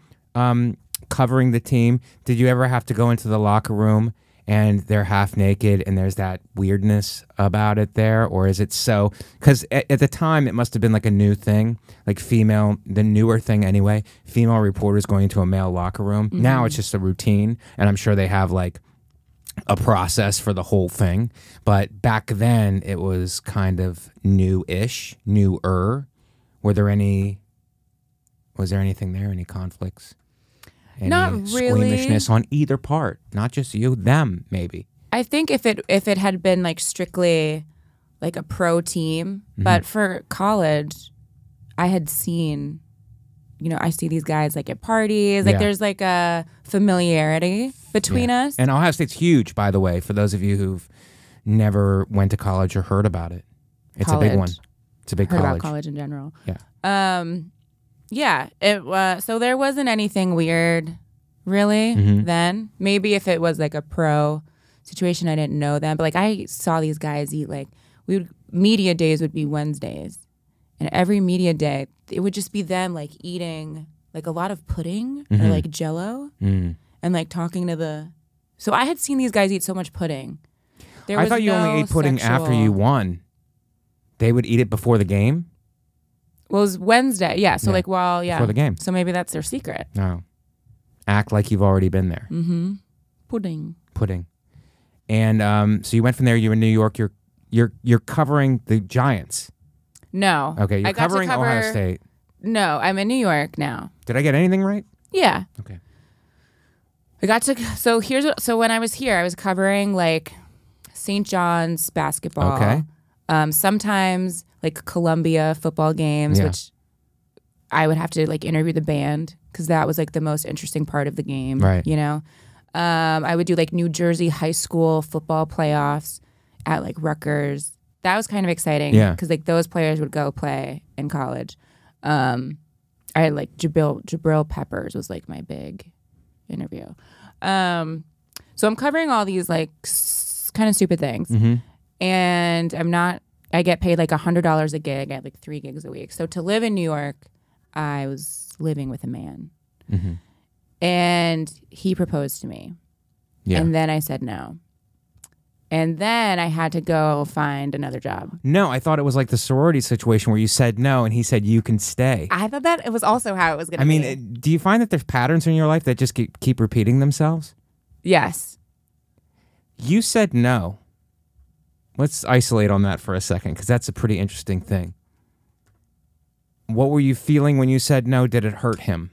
covering the team, did you ever have to go into the locker room and they're half naked and there's that weirdness about it there? Or is it so? Because at the time, it must have been like a new thing, like the newer thing anyway, female reporters going into a male locker room. Mm-hmm. Now it's just a routine. And I'm sure they have like a process for the whole thing. But back then, it was kind of newish, newer. Was there anything there? Any conflicts? Any Not really. Squeamishness on either part, not just you, them, maybe. I think if it had been like strictly like a pro team, but for college, I had seen, I see these guys like at parties, like there's like a familiarity between us. And Ohio State's huge, by the way, for those of you who've never went to college or heard about it. It's a big one. It's a big heard college. about college in general. Yeah. Yeah, it was. So there wasn't anything weird, really. Then maybe if it was like a pro situation, I didn't know them. But like I saw these guys eat like media days would be Wednesdays, and every media day it would just be them like eating like a lot of pudding or like Jello, and like talking to the. So I had seen these guys eat so much pudding. There was I thought you only ate pudding after you won. They would eat it before the game? Well, it was Wednesday. Yeah. So before the game. So maybe that's their secret. No. Act like you've already been there. Mm-hmm. Pudding. And so you went from there. You're in New York. You're covering the Giants. No. Okay. You're covering Ohio State. No, I'm in New York now. Did I get anything right? Yeah. Okay. So when I was here, I was covering like St. John's basketball. Okay. Sometimes like Columbia football games, which I would have to like interview the band because that was like the most interesting part of the game. Right. You know, I would do like New Jersey high school football playoffs at like Rutgers. That was kind of exciting. Yeah. Because like those players would go play in college. I had like Jabril Peppers was like my big interview. So I'm covering all these like kind of stupid things. Mm-hmm. And I get paid like $100 a gig. I had like 3 gigs a week. So to live in New York, I was living with a man. Mm-hmm. And he proposed to me. Yeah. And then I said no. And then I had to go find another job. No, I thought it was like the sorority situation where you said no and he said you can stay. I thought that it was also how it was going to be. I mean, do you find that there's patterns in your life that just keep repeating themselves? Yes. You said no. Let's isolate on that for a second because that's a pretty interesting thing. What were you feeling when you said no? Did it hurt him?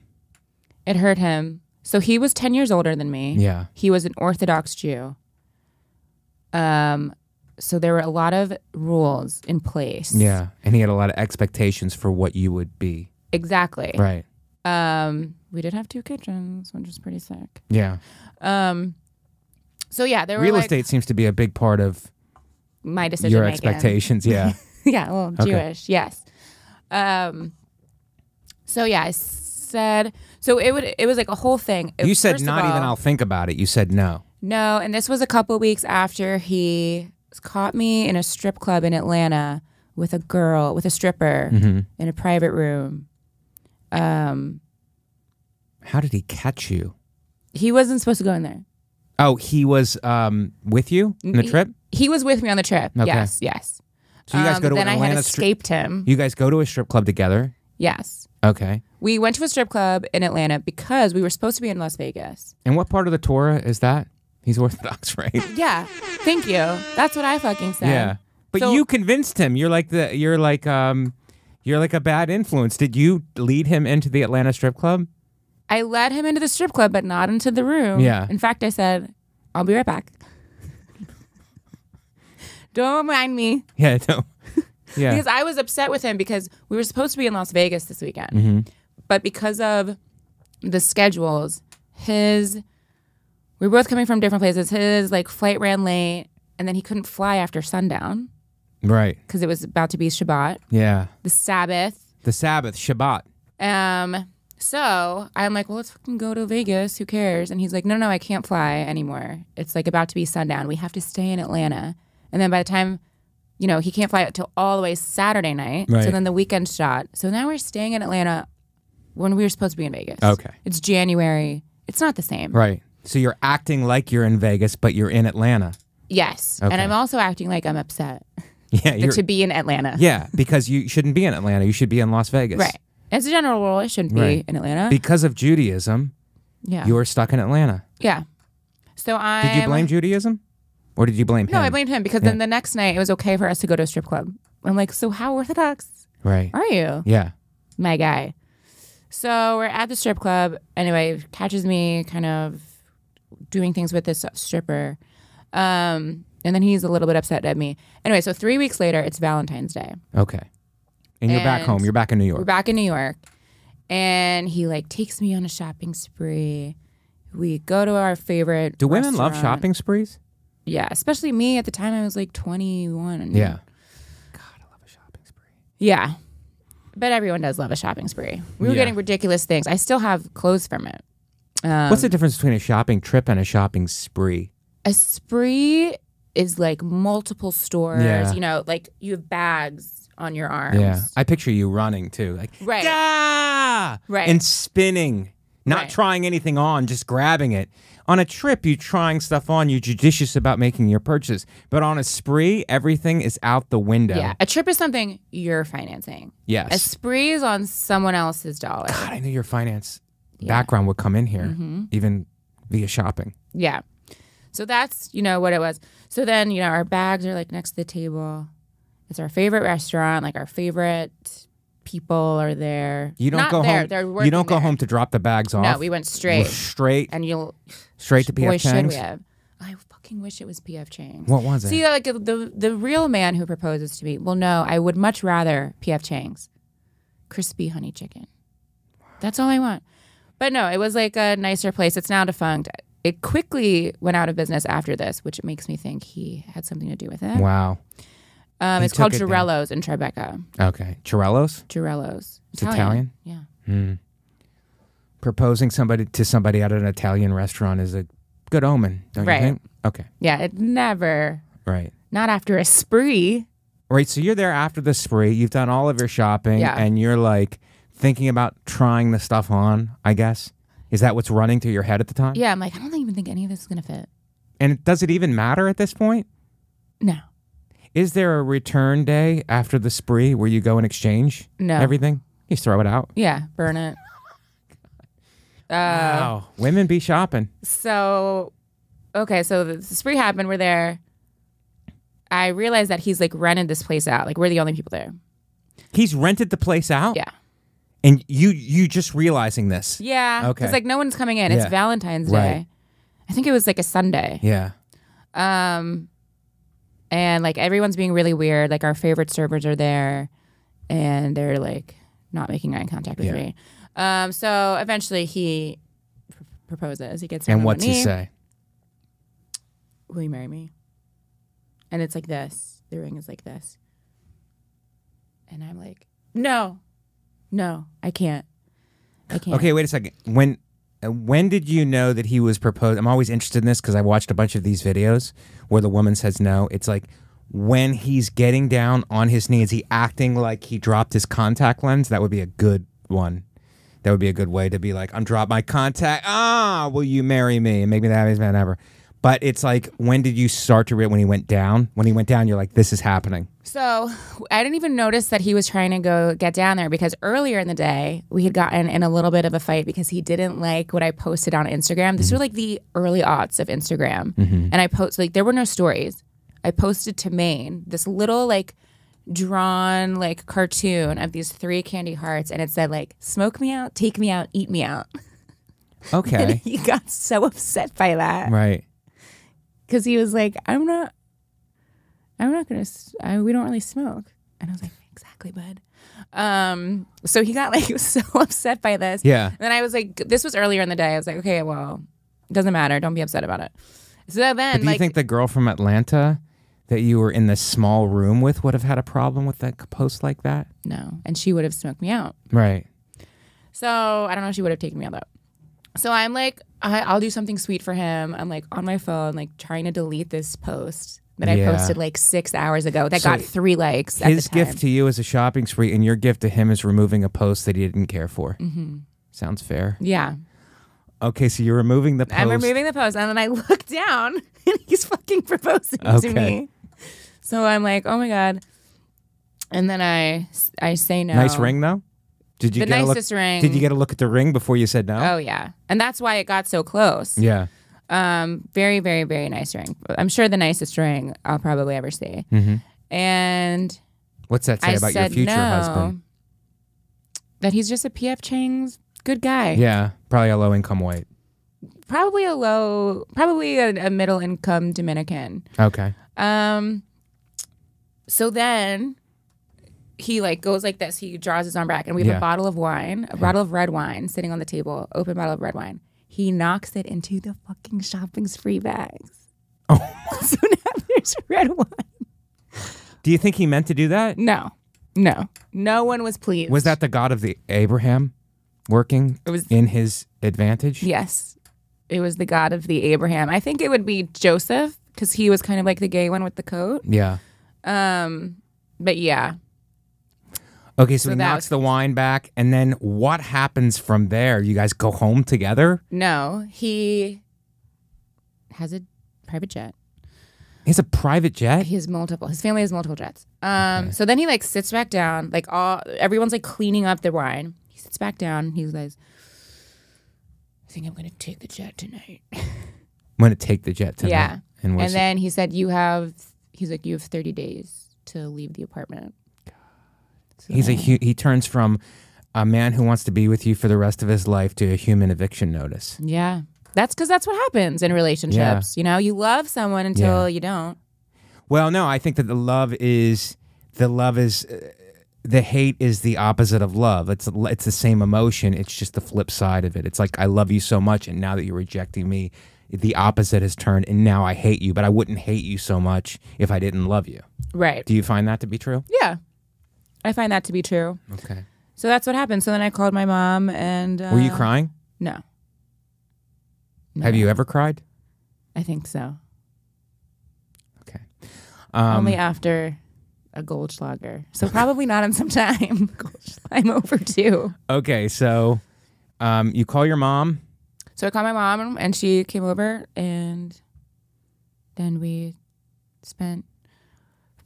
It hurt him. So he was 10 years older than me. Yeah. He was an Orthodox Jew. So there were a lot of rules in place. Yeah. And he had a lot of expectations for what you would be. Exactly. Right. We did have 2 kitchens, which is pretty sick. Yeah. So yeah, there were real like, estate seems to be a big part of my decision your making. expectations. Yeah. Yeah. Well, Okay. Jewish. Yes. So yeah, I said, so it was like a whole thing. You said First of not even all, I'll think about it. You said no. No, and this was a couple weeks after he caught me in a strip club in Atlanta with a stripper in a private room. How did he catch you? He wasn't supposed to go in there. Oh, he was with you on the trip? He was with me on the trip. Okay. Yes. So you guys go to then an I had Atlanta escaped him. You guys go to a strip club together? Yes. Okay. We went to a strip club in Atlanta because we were supposed to be in Las Vegas. And what part of the Torah is that? He's Orthodox, right? Yeah. Thank you. That's what I fucking said. Yeah. But So- you convinced him. You're like a bad influence. Did you lead him into the Atlanta strip club? I led him into the strip club, but not into the room. Yeah. In fact, I said, I'll be right back. Don't mind me. Yeah, no. Yeah. Because I was upset with him because we were supposed to be in Las Vegas this weekend. Mm-hmm. But because of the schedules, we were both coming from different places. His like flight ran late and then he couldn't fly after sundown Right. because it was about to be Shabbat, Yeah. the Sabbath. The Sabbath, Shabbat. So I'm like, well, let's fucking go to Vegas. Who cares? And he's like, no, I can't fly anymore. It's like about to be sundown. We have to stay in Atlanta. And then by the time, he can't fly until all the way Saturday night. Right. So then the weekend shot. So now we're staying in Atlanta when we were supposed to be in Vegas. Okay. It's January. It's not the same. Right. So you're acting like you're in Vegas, but you're in Atlanta. Yes. Okay. And I'm also acting like I'm upset Yeah. to be in Atlanta. Yeah, because you shouldn't be in Atlanta. You should be in Las Vegas. Right. As a general rule, I shouldn't be Right. in Atlanta. Because of Judaism, yeah. you're stuck in Atlanta. Yeah. So Did you blame Judaism? Or did you blame him? No, I blamed him because then the next night it was okay for us to go to a strip club. I'm like, so how Orthodox Right. are you? Yeah. My guy. So we're at the strip club. Anyway, catches me kind of doing things with this stripper. And then he's a little bit upset at me. Anyway, so 3 weeks later, it's Valentine's Day. Okay. And you're back And home. You're back in New York. We're back in New York. And he like takes me on a shopping spree. We go to our favorite Do women love restaurant. shopping sprees? Yeah, especially me. At the time, I was like 21. Yeah. God, I love a shopping spree. Yeah. But everyone does love a shopping spree. We were Yeah. getting ridiculous things. I still have clothes from it. What's the difference between a shopping trip and a shopping spree? A spree is like multiple stores. Yeah. Like you have bags on your arms. Yeah. I picture you running too. Like, Right. "Gah!" Right. And spinning Not Right. trying anything on, just grabbing it. On a trip, you're trying stuff on. You're judicious about making your purchase. But on a spree, everything is out the window. Yeah, a trip is something you're financing. Yes. A spree is on someone else's dollar. God, I knew your finance background would come in here, Mm-hmm. even via shopping. Yeah. So that's, what it was. So then, our bags are like next to the table. It's our favorite restaurant, like our favorite people are there. You don't Not go there, home. they're You working don't go there. home to drop the bags off. No, we went straight. Straight And to boy, P.F. should Chang's. we have. I fucking wish it was P.F. Chang's. What was it? See, like the real man who proposes to me. Well, no, I would much rather P.F. Chang's. Crispy honey chicken. That's all I want. But no, it was like a nicer place. It's now defunct. It quickly went out of business after this, which makes me think he had something to do with it. Wow. It's called took it down. Girello's in Tribeca. Okay. Chirellos? Girello's. It's Italian? Yeah. Proposing to somebody at an Italian restaurant is a good omen, don't Right. you think? Okay. Yeah, it never. Right. Not after a spree. Right. So you're there after the spree. You've done all of your shopping, Yeah. and you're like thinking about trying the stuff on, I guess. Is that what's running through your head at the time? Yeah, I'm like, I don't even think any of this is going to fit. And does it even matter at this point? No. Is there a return day after the spree where you go and exchange No. everything? You just throw it out. Yeah, burn it. Wow. Women be shopping. So, okay, so the spree happened. We're there. I realized that he's like rented this place out. Like we're the only people there. He's rented the place out? Yeah. And you just realizing this? Yeah. Okay. Because like no one's coming in. Yeah. It's Valentine's Right. Day. I think it was like a Sunday. Yeah. And like everyone's being really weird. Like our favorite servers are there, and they're like not making eye contact with me. So eventually he proposes. He gets down And on what's one he knee. say? Will you marry me? And it's like this. The ring is like this. And I'm like, no, I can't. Okay, wait a second. When did you know that he was proposed? I'm always interested in this because I watched a bunch of these videos where the woman says no. It's like when he's getting down on his knee, is he acting like he dropped his contact lens? That would be a good one. That would be a good way to be like, I'm dropped my contact. Will you marry me? And maybe the happiest man ever. But it's like, when did you start to realize when he went down? When he went down, you're like, this is happening. So I didn't even notice that he was trying to go get down there because earlier in the day, we had gotten in a little bit of a fight because he didn't like what I posted on Instagram. These were like the early aughts of Instagram. And I posted, like, there were no stories. I posted to Maine this little like drawn like cartoon of these 3 candy hearts. And it said like, smoke me out, take me out, eat me out. And Okay. he got so upset by that. Right. Because he was like, I'm not going to, we don't really smoke. And I was like, exactly, bud. So he got like so upset by this. Yeah. And then I was like, this was earlier in the day. I was like, okay, well, it doesn't matter. Don't be upset about it. So then But do you like, think the girl from Atlanta that you were in this small room with would have had a problem with that post like that? no. And she would have smoked me out. Right. So I don't know if she would have taken me out though. So I'm like, I'll do something sweet for him. I'm like on my phone, like trying to delete this post that I Yeah. posted like 6 hours ago that So got 3 likes at His the time. gift to you is a shopping spree, and your gift to him is removing a post that he didn't care for. Sounds fair. Yeah. Okay, so you're removing the post. I'm removing the post, and then I look down, and he's fucking proposing to Okay. me. So I'm like, oh my God. And then I say no. Nice ring, though? Did you The get a look? nicest ring. Did you get a look at the ring before you said no? Oh, yeah. And that's why it got so close. Yeah. Very, very, very nice ring. I'm sure the nicest ring I'll probably ever see. And What's that say I about your said future no, husband? that he's just a P.F. Chang's good guy. Yeah, probably a low-income white. Probably a middle-income Dominican. Okay. So then he like goes like this. He draws his arm back, and we have Yeah. a bottle of wine, a bottle of red wine sitting on the table, open bottle of red wine. He knocks it into the fucking shopping spree bags. Oh. So now there's red wine. Do you think he meant to do that? No one was pleased. Was that the God of the Abraham working It was- in his advantage? Yes, it was the God of the Abraham. I think it would be Joseph because he was kind of like the gay one with the coat. Yeah. But yeah. Okay, so he that knocks was the wine back, and then what happens from there? You guys go home together? No, he has a private jet. He has a private jet? He has multiple. His family has multiple jets. So then he like sits back down. Like everyone's like cleaning up the wine. He sits back down. He's like, I think I'm gonna take the jet tonight. I'm going to take the jet tonight. Yeah. And then he said, you have 30 days to leave the apartment. So he turns from a man who wants to be with you for the rest of his life to a human eviction notice. Yeah. That's because that's what happens in relationships. Yeah. You love someone until you don't. Well, no, I think that the hate is the opposite of love. It's the same emotion. It's just the flip side of it. It's like, I love you so much, and now that you're rejecting me, the opposite has turned, and now I hate you, but I wouldn't hate you so much if I didn't love you. Right. Do you find that to be true? Yeah. I find that to be true. Okay. So that's what happened. So then I called my mom and... Were you crying? No. Have you ever cried? I think so. Okay. Only after a Goldschlager. So probably not in some time. I'm overdue. Okay, so you call your mom. So I called my mom and she came over and then we spent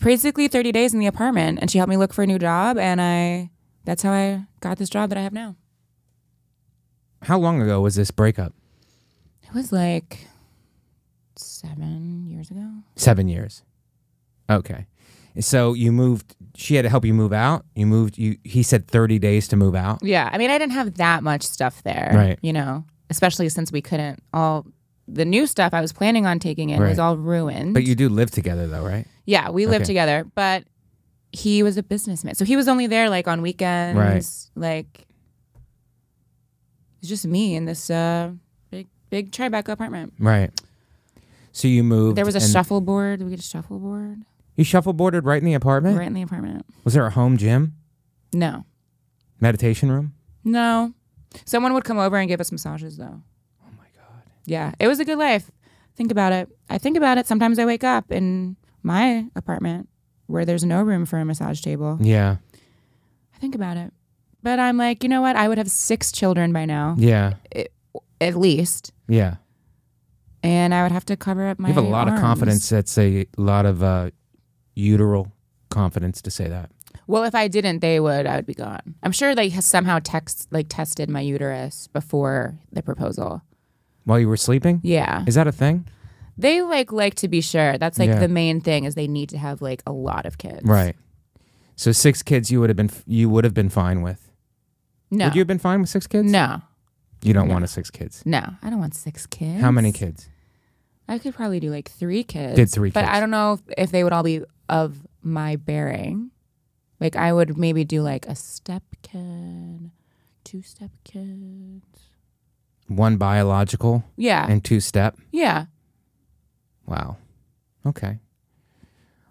basically 30 days in the apartment and she helped me look for a new job and that's how I got this job that I have now. How long ago was this breakup? It was like 7 years ago. 7 years. Okay. So you moved, she had to help you move out. He said 30 days to move out. Yeah. I mean, I didn't have that much stuff there. Right. Especially since we couldn't the new stuff I was planning on taking in was all ruined. But you do live together though, right? Yeah, we lived together, but he was a businessman. So he was only there like on weekends. Right. Like, it was just me in this big Tribeca apartment. Right. So you moved. There was a shuffleboard. Did we get a shuffleboard? You shuffleboarded right in the apartment? Right in the apartment. Was there a home gym? No. Meditation room? No. Someone would come over and give us massages, though. Oh, my God. Yeah. It was a good life. Think about it. I think about it. Sometimes I wake up in my apartment where there's no room for a massage table. Yeah. I think about it. But I'm like, you know what? I would have 6 children by now. Yeah. At least. Yeah. And I would have to cover up my You have a lot arms. of confidence. That's a lot of uteral confidence to say that. Well, if I didn't, I would be gone. I'm sure they somehow tested my uterus before the proposal. While you were sleeping? Yeah. Is that a thing? They like to be sure. That's the main thing is they need to have like a lot of kids. Right. So 6 kids you would have been fine with. No. Would you have been fine with 6 kids? No. You don't want 6 kids. No, I don't want 6 kids. How many kids? I could probably do like 3 kids. Did 3 but kids. I don't know if they would all be of my bearing. Like I would maybe do like a step kid, 2 step kids. 1 biological. Yeah. And 2 step. Yeah. Wow. Okay.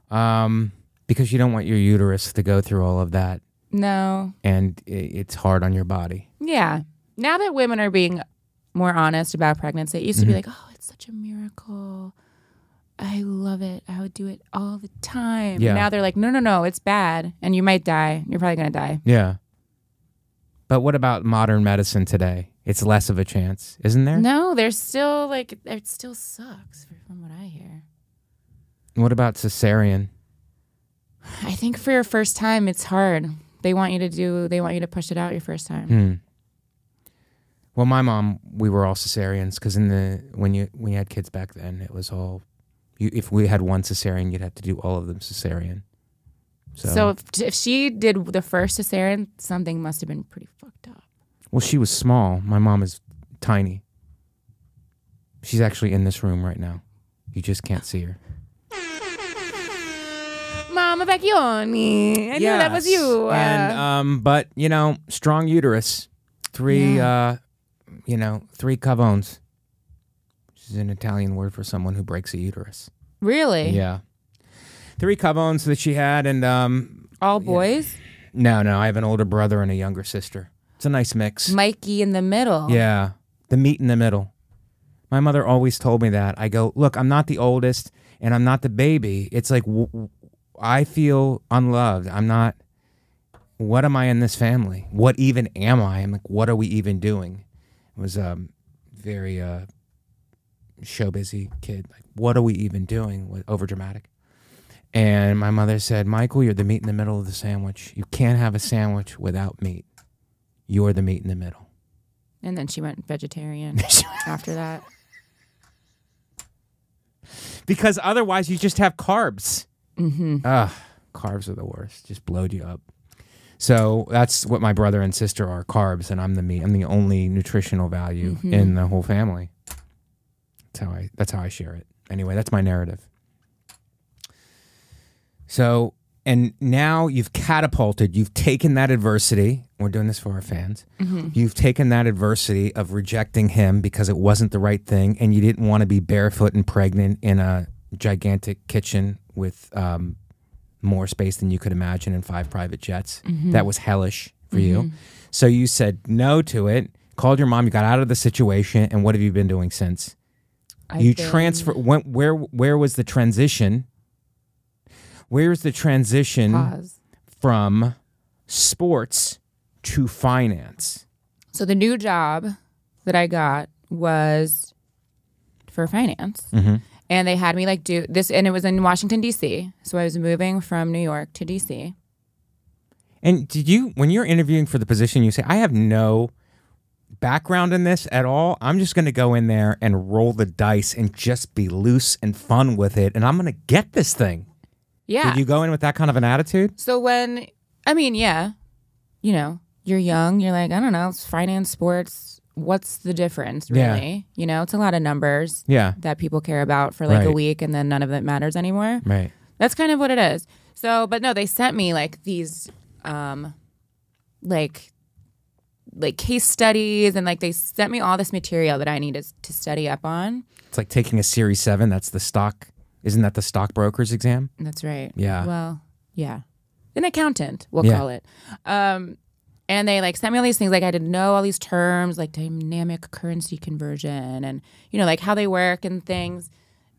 Because you don't want your uterus to go through all of that. No. And it's hard on your body. Yeah. Now that women are being more honest about pregnancy, it used to be like, oh, it's such a miracle. I love it. I would do it all the time. Yeah. Now they're like, no, it's bad. And you might die. You're probably going to die. Yeah. But what about modern medicine today? It's less of a chance, isn't there? No, there's still it still sucks from what I hear. What about cesarean? I think for your first time, it's hard. They want you to push it out your first time. Well, my mom, we were all cesareans because when you had kids back then, it was all if we had 1 cesarean, you'd have to do all of them cesarean. So if she did the first cesarean, something must have been pretty fucked up. Well, she was small. My mom is tiny. She's actually in this room right now. You just can't see her. Mama Vecchione. I knew that was you. And but strong uterus. 3 3 cavones. Which is an Italian word for someone who breaks a uterus. Really? Yeah. 3 cavones that she had, and all boys? No, I have an older brother and a younger sister. It's a nice mix. Mikey in the middle. Yeah, the meat in the middle. My mother always told me that. I go, look, I'm not the oldest, and I'm not the baby. It's like I feel unloved. I'm not. what am I in this family? What even am I? I'm like, what are we even doing? It was very show busy kid. Like, what are we even doing? Over dramatic. And my mother said, Michael, you're the meat in the middle of the sandwich. You can't have a sandwich without meat. You're the meat in the middle. And then she went vegetarian after that. Because otherwise you just have carbs. Mm-hmm. Carbs are the worst. Just blowed you up. So that's what my brother and sister are, carbs, and I'm the meat. I'm the only nutritional value in the whole family. That's how I share it. Anyway, that's my narrative. So, and now you've catapulted, you've taken that adversity. We're doing this for our fans. You've taken that adversity of rejecting him because it wasn't the right thing, and you didn't want to be barefoot and pregnant in a gigantic kitchen with more space than you could imagine and 5 private jets. That was hellish for you. So you said no to it, called your mom, you got out of the situation, and what have you been doing since? Where was the transition? Where's the transition from sports to finance? So the new job that I got was for finance. And they had me like do this, and it was in Washington, D.C. So I was moving from New York to D.C. And did you, when you're interviewing for the position, you say, I have no background in this at all. I'm just going to go in there and roll the dice and just be loose and fun with it. And I'm going to get this thing. Yeah. Did you go in with that kind of an attitude? So yeah, you know, you're young, you're like, I don't know, it's finance, sports. What's the difference, really? Yeah. You know, it's a lot of numbers that people care about for like a week, and then none of it matters anymore. Right. That's kind of what it is. So, but no, they sent me like these, like case studies, and like they sent me all this material that I needed to study up on. It's like taking a Series 7. That's the stock. Isn't that the stockbroker's exam? That's right. Yeah. Well, yeah. An accountant, we'll call it. And they like sent me all these things. Like I had to know all these terms, like dynamic currency conversion, and you know, like how they work and things.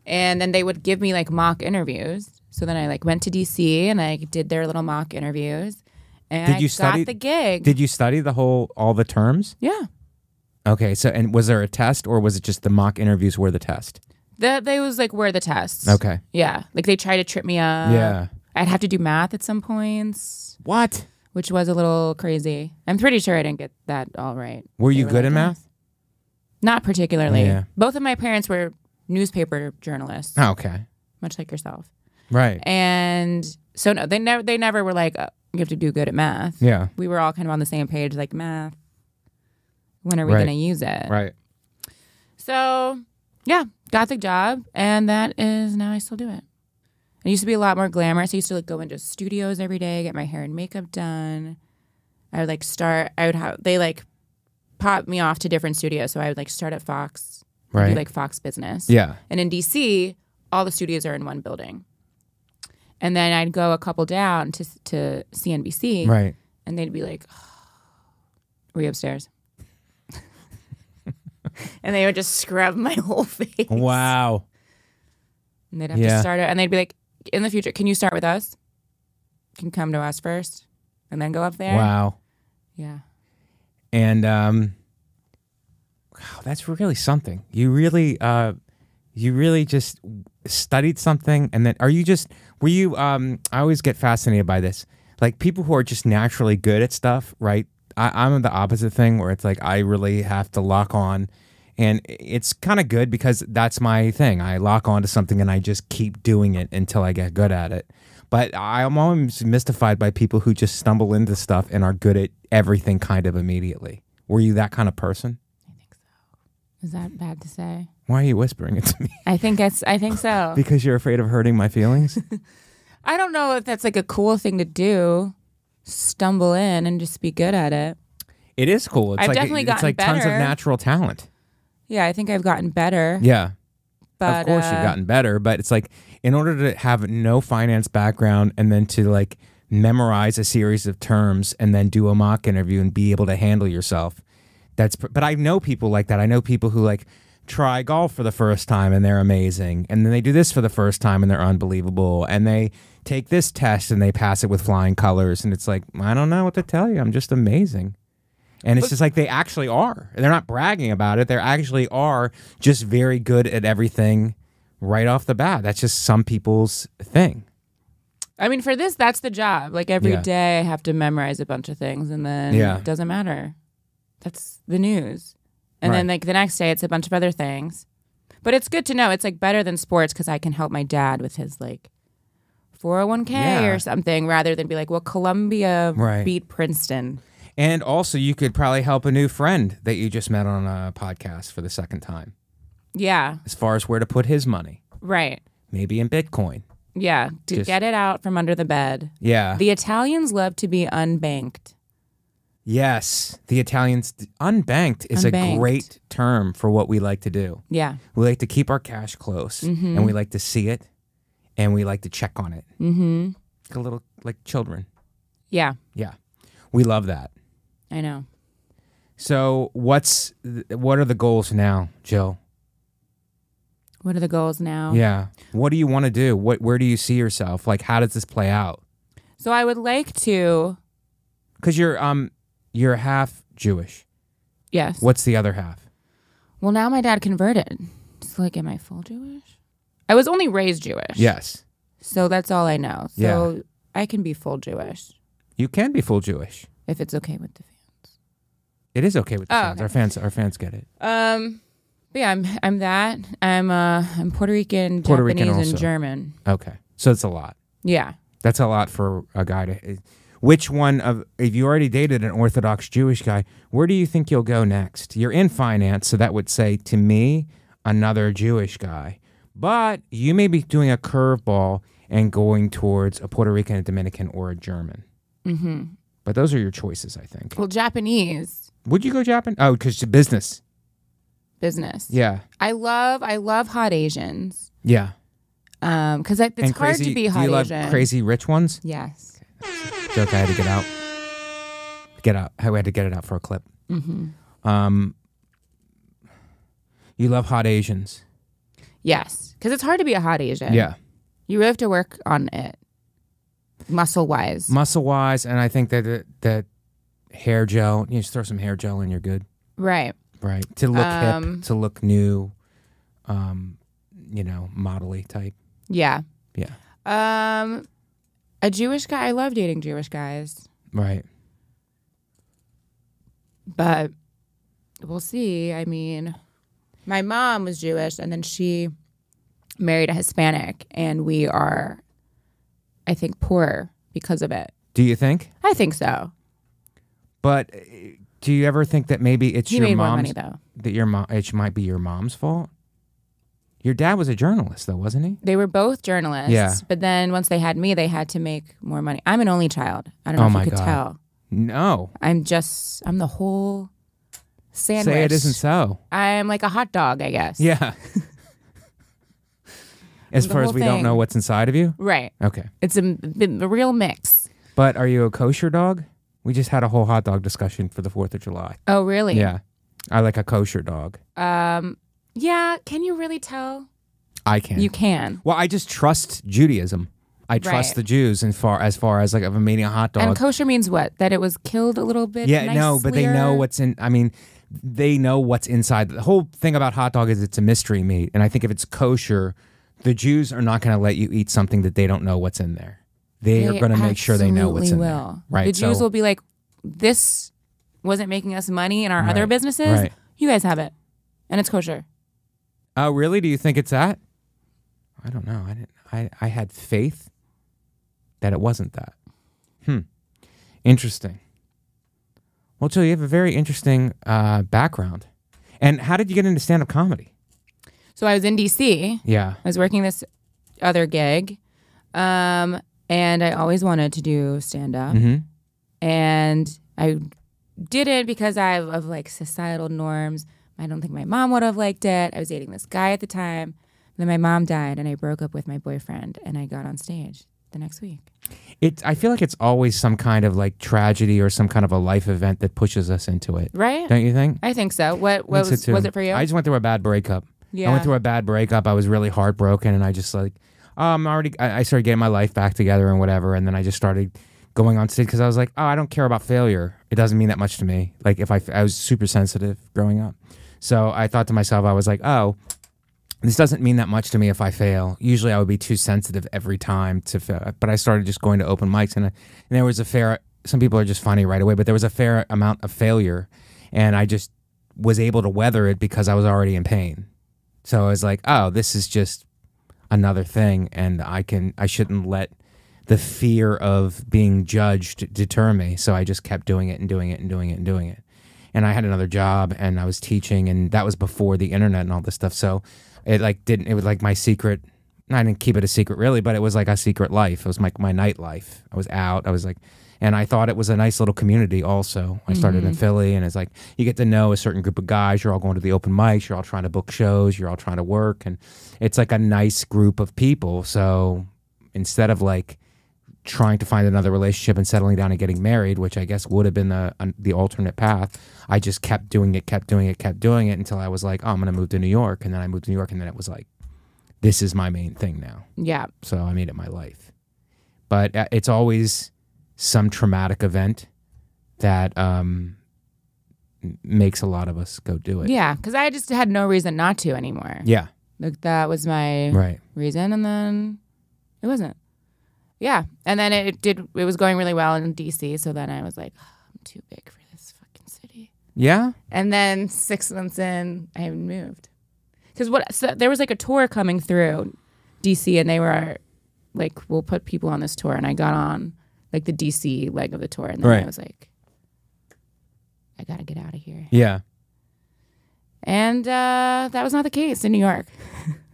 And then they would give me like mock interviews. So then I like went to DC and I did their little mock interviews. And I got the gig. Did you study all the terms? Yeah. Okay. So, and was there a test, or was it just the mock interviews were the test? They was like were the tests. Okay. Yeah. Like they tried to trip me up. Yeah. I'd have to do math at some points. What? Which was a little crazy. I'm pretty sure I didn't get that all right. Were you good in math? Not particularly. Yeah. Both of my parents were newspaper journalists. Oh, okay. Much like yourself. Right. And so no, they never were like, you have to do good at math. Yeah. We were all kind of on the same page, like math. When are we going to use it? Right. So yeah, got the job, and that is now I still do it. It used to be a lot more glamorous. I used to like go into studios every day, get my hair and makeup done. I would like they like pop me off to different studios. So I would like start at Fox, do like Fox Business. Yeah. And in DC, all the studios are in one building. And then I'd go a couple down to CNBC. Right. And they'd be like, were you upstairs? And they would just scrub my whole face. Wow. And they'd have to start it. And they'd be like, in the future, can you start with us? Can you come to us first and then go up there? Wow. Yeah. And wow, that's really something. You really just studied something, and then were you I always get fascinated by this. Like people who are just naturally good at stuff, right? I'm the opposite thing, where it's like I really have to lock on. And it's kind of good because that's my thing. I lock onto something and I just keep doing it until I get good at it. But I'm always mystified by people who just stumble into stuff and are good at everything kind of immediately. Were you that kind of person? I think so. Is that bad to say? Why are you whispering it to me? I think so. Because you're afraid of hurting my feelings? I don't know if that's like a cool thing to do. Stumble in and just be good at it. It is cool. It's definitely gotten it's like better. Tons of natural talent. Yeah, I think I've gotten better. Yeah. But, of course you've gotten better, but it's like in order to have no finance background and then to like memorize a series of terms and then do a mock interview and be able to handle yourself. But I know people like that. I know people who like try golf for the first time and they're amazing. And then they do this for the first time and they're unbelievable. And they take this test, and they pass it with flying colors. And it's like, I don't know what to tell you. I'm just amazing. And it's just like they actually are. They're not bragging about it. They actually are just very good at everything right off the bat. That's just some people's thing. I mean, for this, that's the job. Like every day I have to memorize a bunch of things and then it doesn't matter. That's the news. And then like the next day it's a bunch of other things. But it's good to know. It's like better than sports because I can help my dad with his like 401k or something rather than be like, well, Columbia beat Princeton. And also, you could probably help a new friend that you just met on a podcast for the second time. Yeah. As far as where to put his money. Right. Maybe in Bitcoin. Yeah. To get it out from under the bed. Yeah. The Italians love to be unbanked. Yes. The Italians, unbanked is a great term for what we like to do. Yeah. We like to keep our cash close, and we like to see it, and we like to check on it. Mm-hmm. A little like children. Yeah. Yeah. We love that. I know. So what are the goals now, Jill? What are the goals now? Yeah. What do you want to do? Where do you see yourself? Like, how does this play out? So I would like to... Because you're half Jewish. Yes. What's the other half? Well, now my dad converted. So like, am I full Jewish? I was only raised Jewish. Yes. So that's all I know. So I can be full Jewish. You can be full Jewish. If it's okay with the fans. It is okay with the fans. Okay. Our fans get it. But yeah, I'm that. I'm Puerto Rican, Japanese, and German. Okay. So it's a lot. Yeah. That's a lot for a guy to... Which one of... If you already dated an Orthodox Jewish guy, where do you think you'll go next? You're in finance, so that would say, to me, another Jewish guy. But you may be doing a curveball and going towards a Puerto Rican, a Dominican, or a German. Mm-hmm. But those are your choices, I think. Well, Japanese. Would you go Japan? Oh, because business. Business. Yeah. I love hot Asians. Yeah. Because it's hard to be hot Asian. Do you Asian. love crazy rich ones? Yes. Joke I had to get out. I had to get it out for a clip. Mm-hmm. You love hot Asians. Yes. Because it's hard to be a hot Asian. Yeah. You really have to work on it. Muscle-wise. Muscle-wise, and I think that hair gel, you just throw some hair gel and you're good. Right. Right. To look hip, to look new, modelly type. Yeah. Yeah. A Jewish guy, I love dating Jewish guys. Right. But we'll see. I mean, my mom was Jewish, and then she married a Hispanic, and we are, I think, poor because of it. Do you think? I think so. But do you ever think that maybe it's your mom's... He made more money, though. That it might be your mom's fault? Your dad was a journalist, though, wasn't he? They were both journalists. Yeah. But then once they had me, they had to make more money. I'm an only child. I don't know if you could tell. No. I'm the whole sandwich. Say it isn't so. I'm like a hot dog, I guess. Yeah. As far as we don't know what's inside of you? Right. Okay. It's a real mix. But are you a kosher dog? We just had a whole hot dog discussion for the 4th of July. Oh, really? Yeah. I like a kosher dog. Yeah. Can you really tell? I can. You can. Well, I just trust Judaism. I trust the Jews as far as like if I'm eating a hot dog. And kosher means what? That it was killed a little bit? Yeah, no, but they know what's in. I mean, they know what's inside. The whole thing about hot dog is it's a mystery meat. And I think if it's kosher, the Jews are not going to let you eat something that they don't know what's in there. They are going to make sure they know what's in there. Right? The Jews will be like, this wasn't making us money in our other businesses. Right. You guys have it. And it's kosher. Oh, really? Do you think it's that? I don't know. I had faith that it wasn't that. Interesting. Well, Jill, you have a very interesting background. And how did you get into stand-up comedy? So I was in D.C. Yeah. I was working this other gig. And I always wanted to do stand-up. Mm-hmm. And I did it because of like societal norms. I don't think my mom would have liked it. I was dating this guy at the time. Then my mom died, and I broke up with my boyfriend, and I got on stage the next week. I feel like it's always some kind of like tragedy or some kind of a life event that pushes us into it. Right? Don't you think? I think so. What was it for you? I just went through a bad breakup. Yeah. I went through a bad breakup. I was really heartbroken, and I I started getting my life back together and whatever, and then I just started going on stage because I was like, oh, I don't care about failure. It doesn't mean that much to me. Like if I was super sensitive growing up. So I thought to myself, I was like, oh, this doesn't mean that much to me if I fail. Usually I would be too sensitive every time to fail. But I started just going to open mics, and there was some people are just funny right away, but there was a fair amount of failure, and I just was able to weather it because I was already in pain. So I was like, oh, this is just another thing, and I shouldn't let the fear of being judged deter me. So I just kept doing it and doing it and doing it and doing it. And I had another job, and I was teaching, and that was before the internet and all this stuff. So it was like my secret. I didn't keep it a secret really, but it was like a secret life. It was my nightlife. I was out. I was like, and I thought it was a nice little community also. I started in Philly, and it's like you get to know a certain group of guys. You're all going to the open mics. You're all trying to book shows. You're all trying to work, and it's like a nice group of people. So instead of like trying to find another relationship and settling down and getting married, which I guess would have been the alternate path, I just kept doing it until I was like, oh, I'm going to move to New York. And then I moved to New York, and then it was like, this is my main thing now. Yeah. So I made it my life. But it's always some traumatic event that makes a lot of us go do it. Yeah, because I just had no reason not to anymore. Yeah. Like that was my reason, and then it wasn't. Yeah, and then it was going really well in DC, so then I was like, oh, I'm too big for this fucking city. Yeah? And then 6 months in, I haven't moved. Because there was like a tour coming through DC, and they were like, we'll put people on this tour, and I got on like the DC leg of the tour, and then I was like, I gotta get out of here. Yeah. And that was not the case in New York.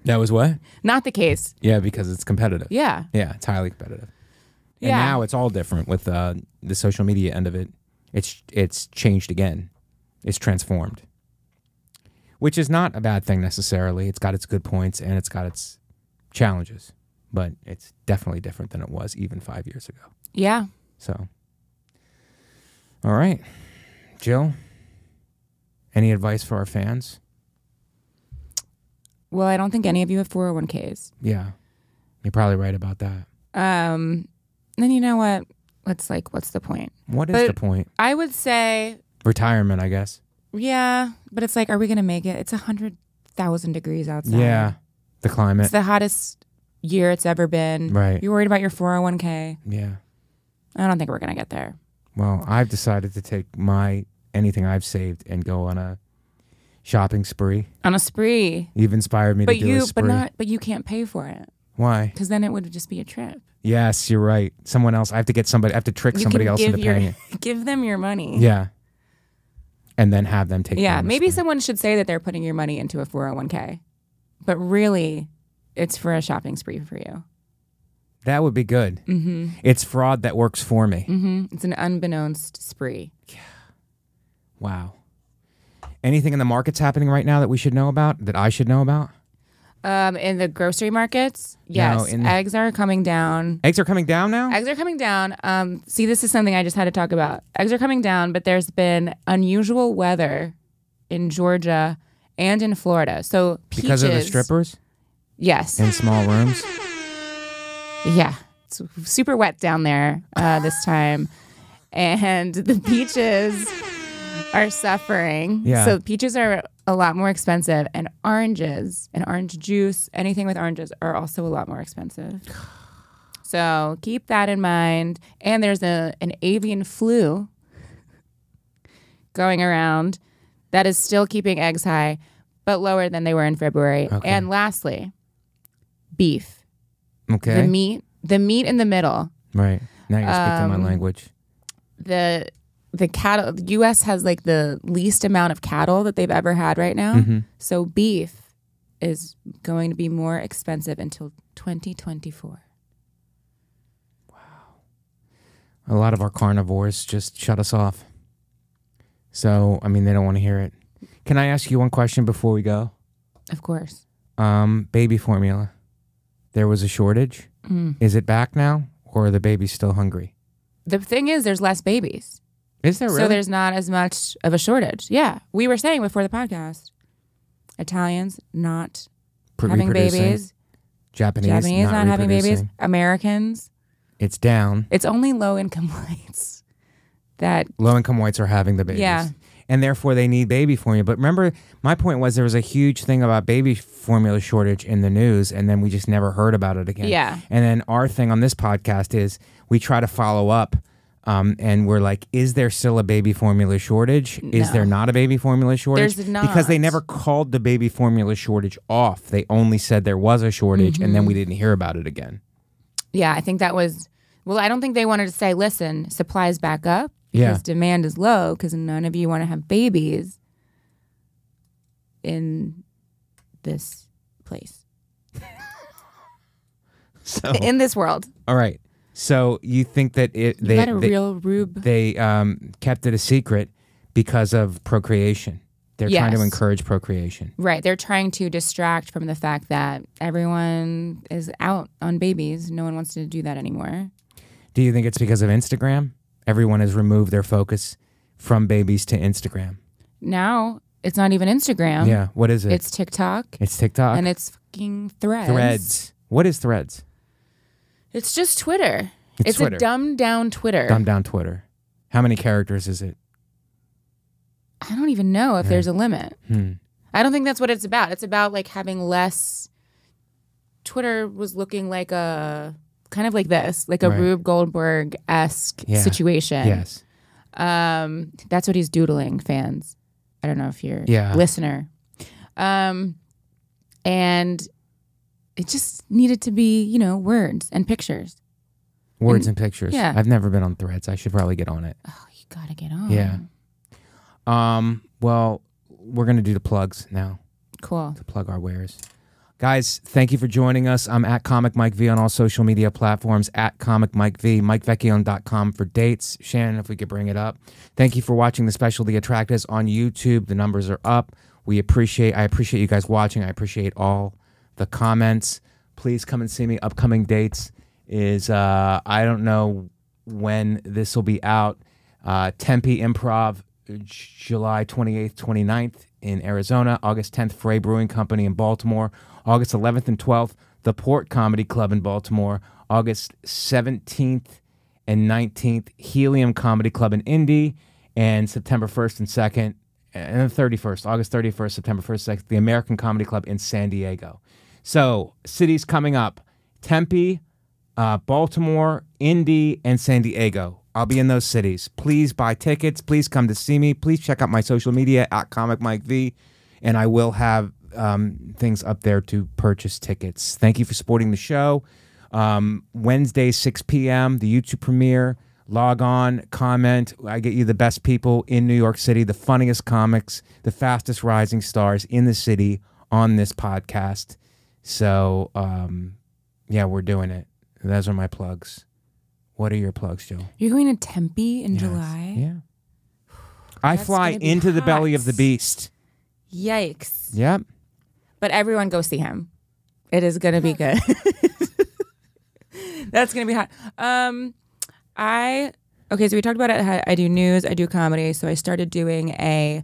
That was what? Not the case. Yeah, because it's competitive. Yeah. Yeah, it's highly competitive. And Yeah. now it's all different with the social media end of it. It's changed again. It's transformed. Which is not a bad thing necessarily. It's got its good points and it's got its challenges. But it's definitely different than it was even 5 years ago. Yeah. So, all right. Jill, any advice for our fans? Well, I don't think any of you have 401ks. Yeah. You're probably right about that. Then you know what? What's the point? What is the point? I would say retirement, I guess. Yeah, but it's like, are we going to make it? It's 100,000 degrees outside. Yeah, the climate. It's the hottest year it's ever been. Right. You're worried about your 401k. Yeah. I don't think we're going to get there. Well, I've decided to take anything I've saved and go on a shopping spree. On a spree. You've inspired me to do a spree. But you can't pay for it. Why? Because then it would just be a trip. Yes, you're right. Someone else. I have to trick somebody else into paying it. Give them your money. Yeah. And then have them take. Yeah, maybe someone should say that they're putting your money into a 401k, but really, it's for a shopping spree for you. That would be good. Mm-hmm. It's fraud that works for me. Mm-hmm. It's an unbeknownst spree. Yeah. Wow. Anything in the markets happening right now that we should know about? That I should know about? In the grocery markets, yes. No, eggs are coming down. Eggs are coming down now? Eggs are coming down. See, this is something I just had to talk about. Eggs are coming down, but there's been unusual weather in Georgia and in Florida. So peaches, because of the strippers? Yes. In small rooms? Yeah. It's super wet down there this time. And the peaches are suffering. Yeah. So peaches are a lot more expensive, and oranges and orange juice, anything with oranges, are also a lot more expensive. So keep that in mind. And there's an avian flu going around that is still keeping eggs high, but lower than they were in February. Okay. And lastly, beef. Okay. The meat in the middle. Right. Now you're speaking my language. The cattle, the U.S. has like the least amount of cattle that they've ever had right now. Mm-hmm. So beef is going to be more expensive until 2024. Wow. A lot of our carnivores just shut us off. So, I mean, they don't want to hear it. Can I ask you one question before we go? Of course. Baby formula. There was a shortage. Is it back now, or are the babies still hungry? The thing is, there's less babies. Is there really? So there's not as much of a shortage. Yeah. We were saying before the podcast, Italians not having babies. Japanese not having babies. reproducing. Americans. It's down. It's only low-income whites that... Low-income whites are having the babies. Yeah. And therefore they need baby formula. But remember, my point was there was a huge thing about baby formula shortage in the news, and then we just never heard about it again. Yeah. And then our thing on this podcast is we try to follow up, and we're like, is there still a baby formula shortage? No. Is there not a baby formula shortage? There's not. Because they never called the baby formula shortage off. They only said there was a shortage, and then we didn't hear about it again. Yeah, I think that was... Well, I don't think they wanted to say, listen, supply's back up. Because demand is low because none of you want to have babies in this place. So in this world. all right. So you think that Real rube. they kept it a secret because of procreation? They're trying to Yes. encourage procreation. Right. They're trying to distract from the fact that everyone is out on babies. No one wants to do that anymore. Do you think it's because of Instagram? Everyone has removed their focus from babies to Instagram. Now, it's not even Instagram. Yeah. What is it? It's TikTok. It's TikTok. And it's fucking Threads. Threads. What is Threads? It's just Twitter. It's Twitter. a dumbed down Twitter. Dumbed down Twitter. How many characters is it? I don't even know if there's a limit. Hmm. I don't think that's what it's about. It's about like having less. Twitter was looking like a kind of like this, like a Right. Rube Goldberg-esque situation. Yes. That's what he's doodling, fans. I don't know if you're Yeah. listener. And it just needed to be, you know, words and pictures. Words and pictures. yeah. I've never been on Threads. I should probably get on it. Oh, you gotta get on. Yeah. Well, we're going to do the plugs now. Cool. To plug our wares. Guys, thank you for joining us. I'm at Comic Mike V on all social media platforms, at Comic Mike V, MikeVecchione.com for dates. Shannon, if we could bring it up. Thank you for watching the special The Attractors on YouTube. The numbers are up. I appreciate you guys watching. I appreciate all the comments. Please come and see me. Upcoming dates is, I don't know when this will be out. Tempe Improv, July 28th, 29th in Arizona. August 10th, Frey Brewing Company in Baltimore. August 11th and 12th, the Port Comedy Club in Baltimore. August 17th and 19th, Helium Comedy Club in Indy. And September 1st and 2nd, and the 31st, August 31st, September 1st, 2nd, the American Comedy Club in San Diego. So, cities coming up, Tempe, Baltimore, Indy, and San Diego. I'll be in those cities. Please buy tickets. Please come to see me. Please check out my social media at Comic Mike V, and I will have things up there to purchase tickets. Thank you for supporting the show. Wednesday, 6 p.m., the YouTube premiere. Log on, comment. I get you the best people in New York City, the funniest comics, the fastest rising stars in the city on this podcast. So, yeah, we're doing it. Those are my plugs. What are your plugs, Joe? You're going to Tempe in July? Yeah. I That's fly gonna be into the hot. belly of the beast. Yikes. Yep. But everyone go see him. It is going to be good. That's going to be hot. Okay, so we talked about it. I do news, I do comedy. So I started doing a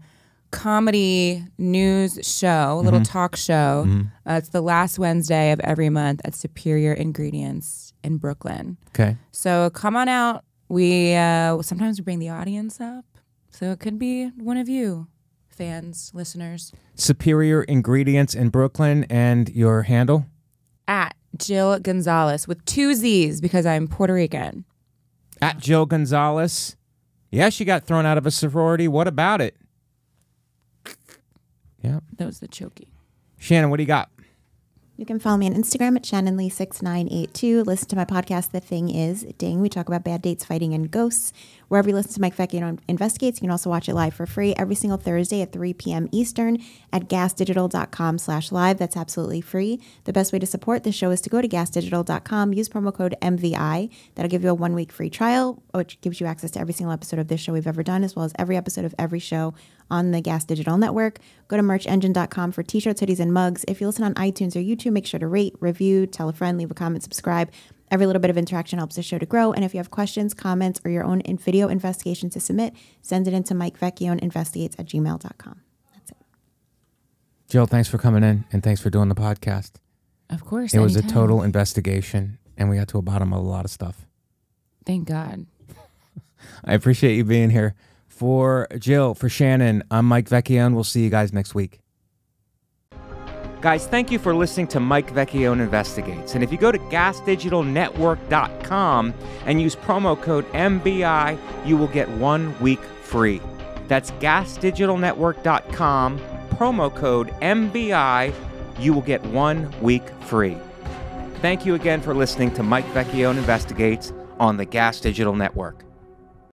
comedy news show, a little talk show. It's the last Wednesday of every month at Superior Ingredients in Brooklyn. Okay. So come on out. We sometimes we bring the audience up. So it could be one of you, fans, listeners. Superior Ingredients in Brooklyn, and your handle? At Jill Gonzalez with 2 Z's because I'm Puerto Rican. At Jill Gonzalez. Yeah, she got thrown out of a sorority. What about it? Yeah. That was the choky. Shannon, what do you got? You can follow me on Instagram at ShannonLee6982. Listen to my podcast, The Thing Is Ding. We talk about bad dates, fighting, and ghosts. Wherever you listen to Mike Vecchione Investigates, you can also watch it live for free every single Thursday at 3 p.m. Eastern at gasdigital.com/live. That's absolutely free. The best way to support the show is to go to gasdigital.com, use promo code MVI. That'll give you a 1-week free trial, which gives you access to every single episode of this show we've ever done, as well as every episode of every show on the Gas Digital Network. Go to merchengine.com for t-shirts, hoodies, and mugs. If you listen on iTunes or YouTube, make sure to rate, review, tell a friend, leave a comment, subscribe. Every little bit of interaction helps the show to grow. And if you have questions, comments, or your own video investigation to submit, send it in to MikeVecchioneInvestigates at gmail.com. That's it. Jill, thanks for coming in, and thanks for doing the podcast. Of course. It was a anytime. total investigation, and we got to the bottom of a lot of stuff. Thank God. I appreciate you being here. For Jill, for Shannon, I'm Mike Vecchione. We'll see you guys next week. Guys, thank you for listening to Mike Vecchione Investigates. And if you go to gasdigitalnetwork.com and use promo code MBI, you will get 1 week free. That's gasdigitalnetwork.com, promo code MBI, you will get 1 week free. Thank you again for listening to Mike Vecchione Investigates on the Gas Digital Network.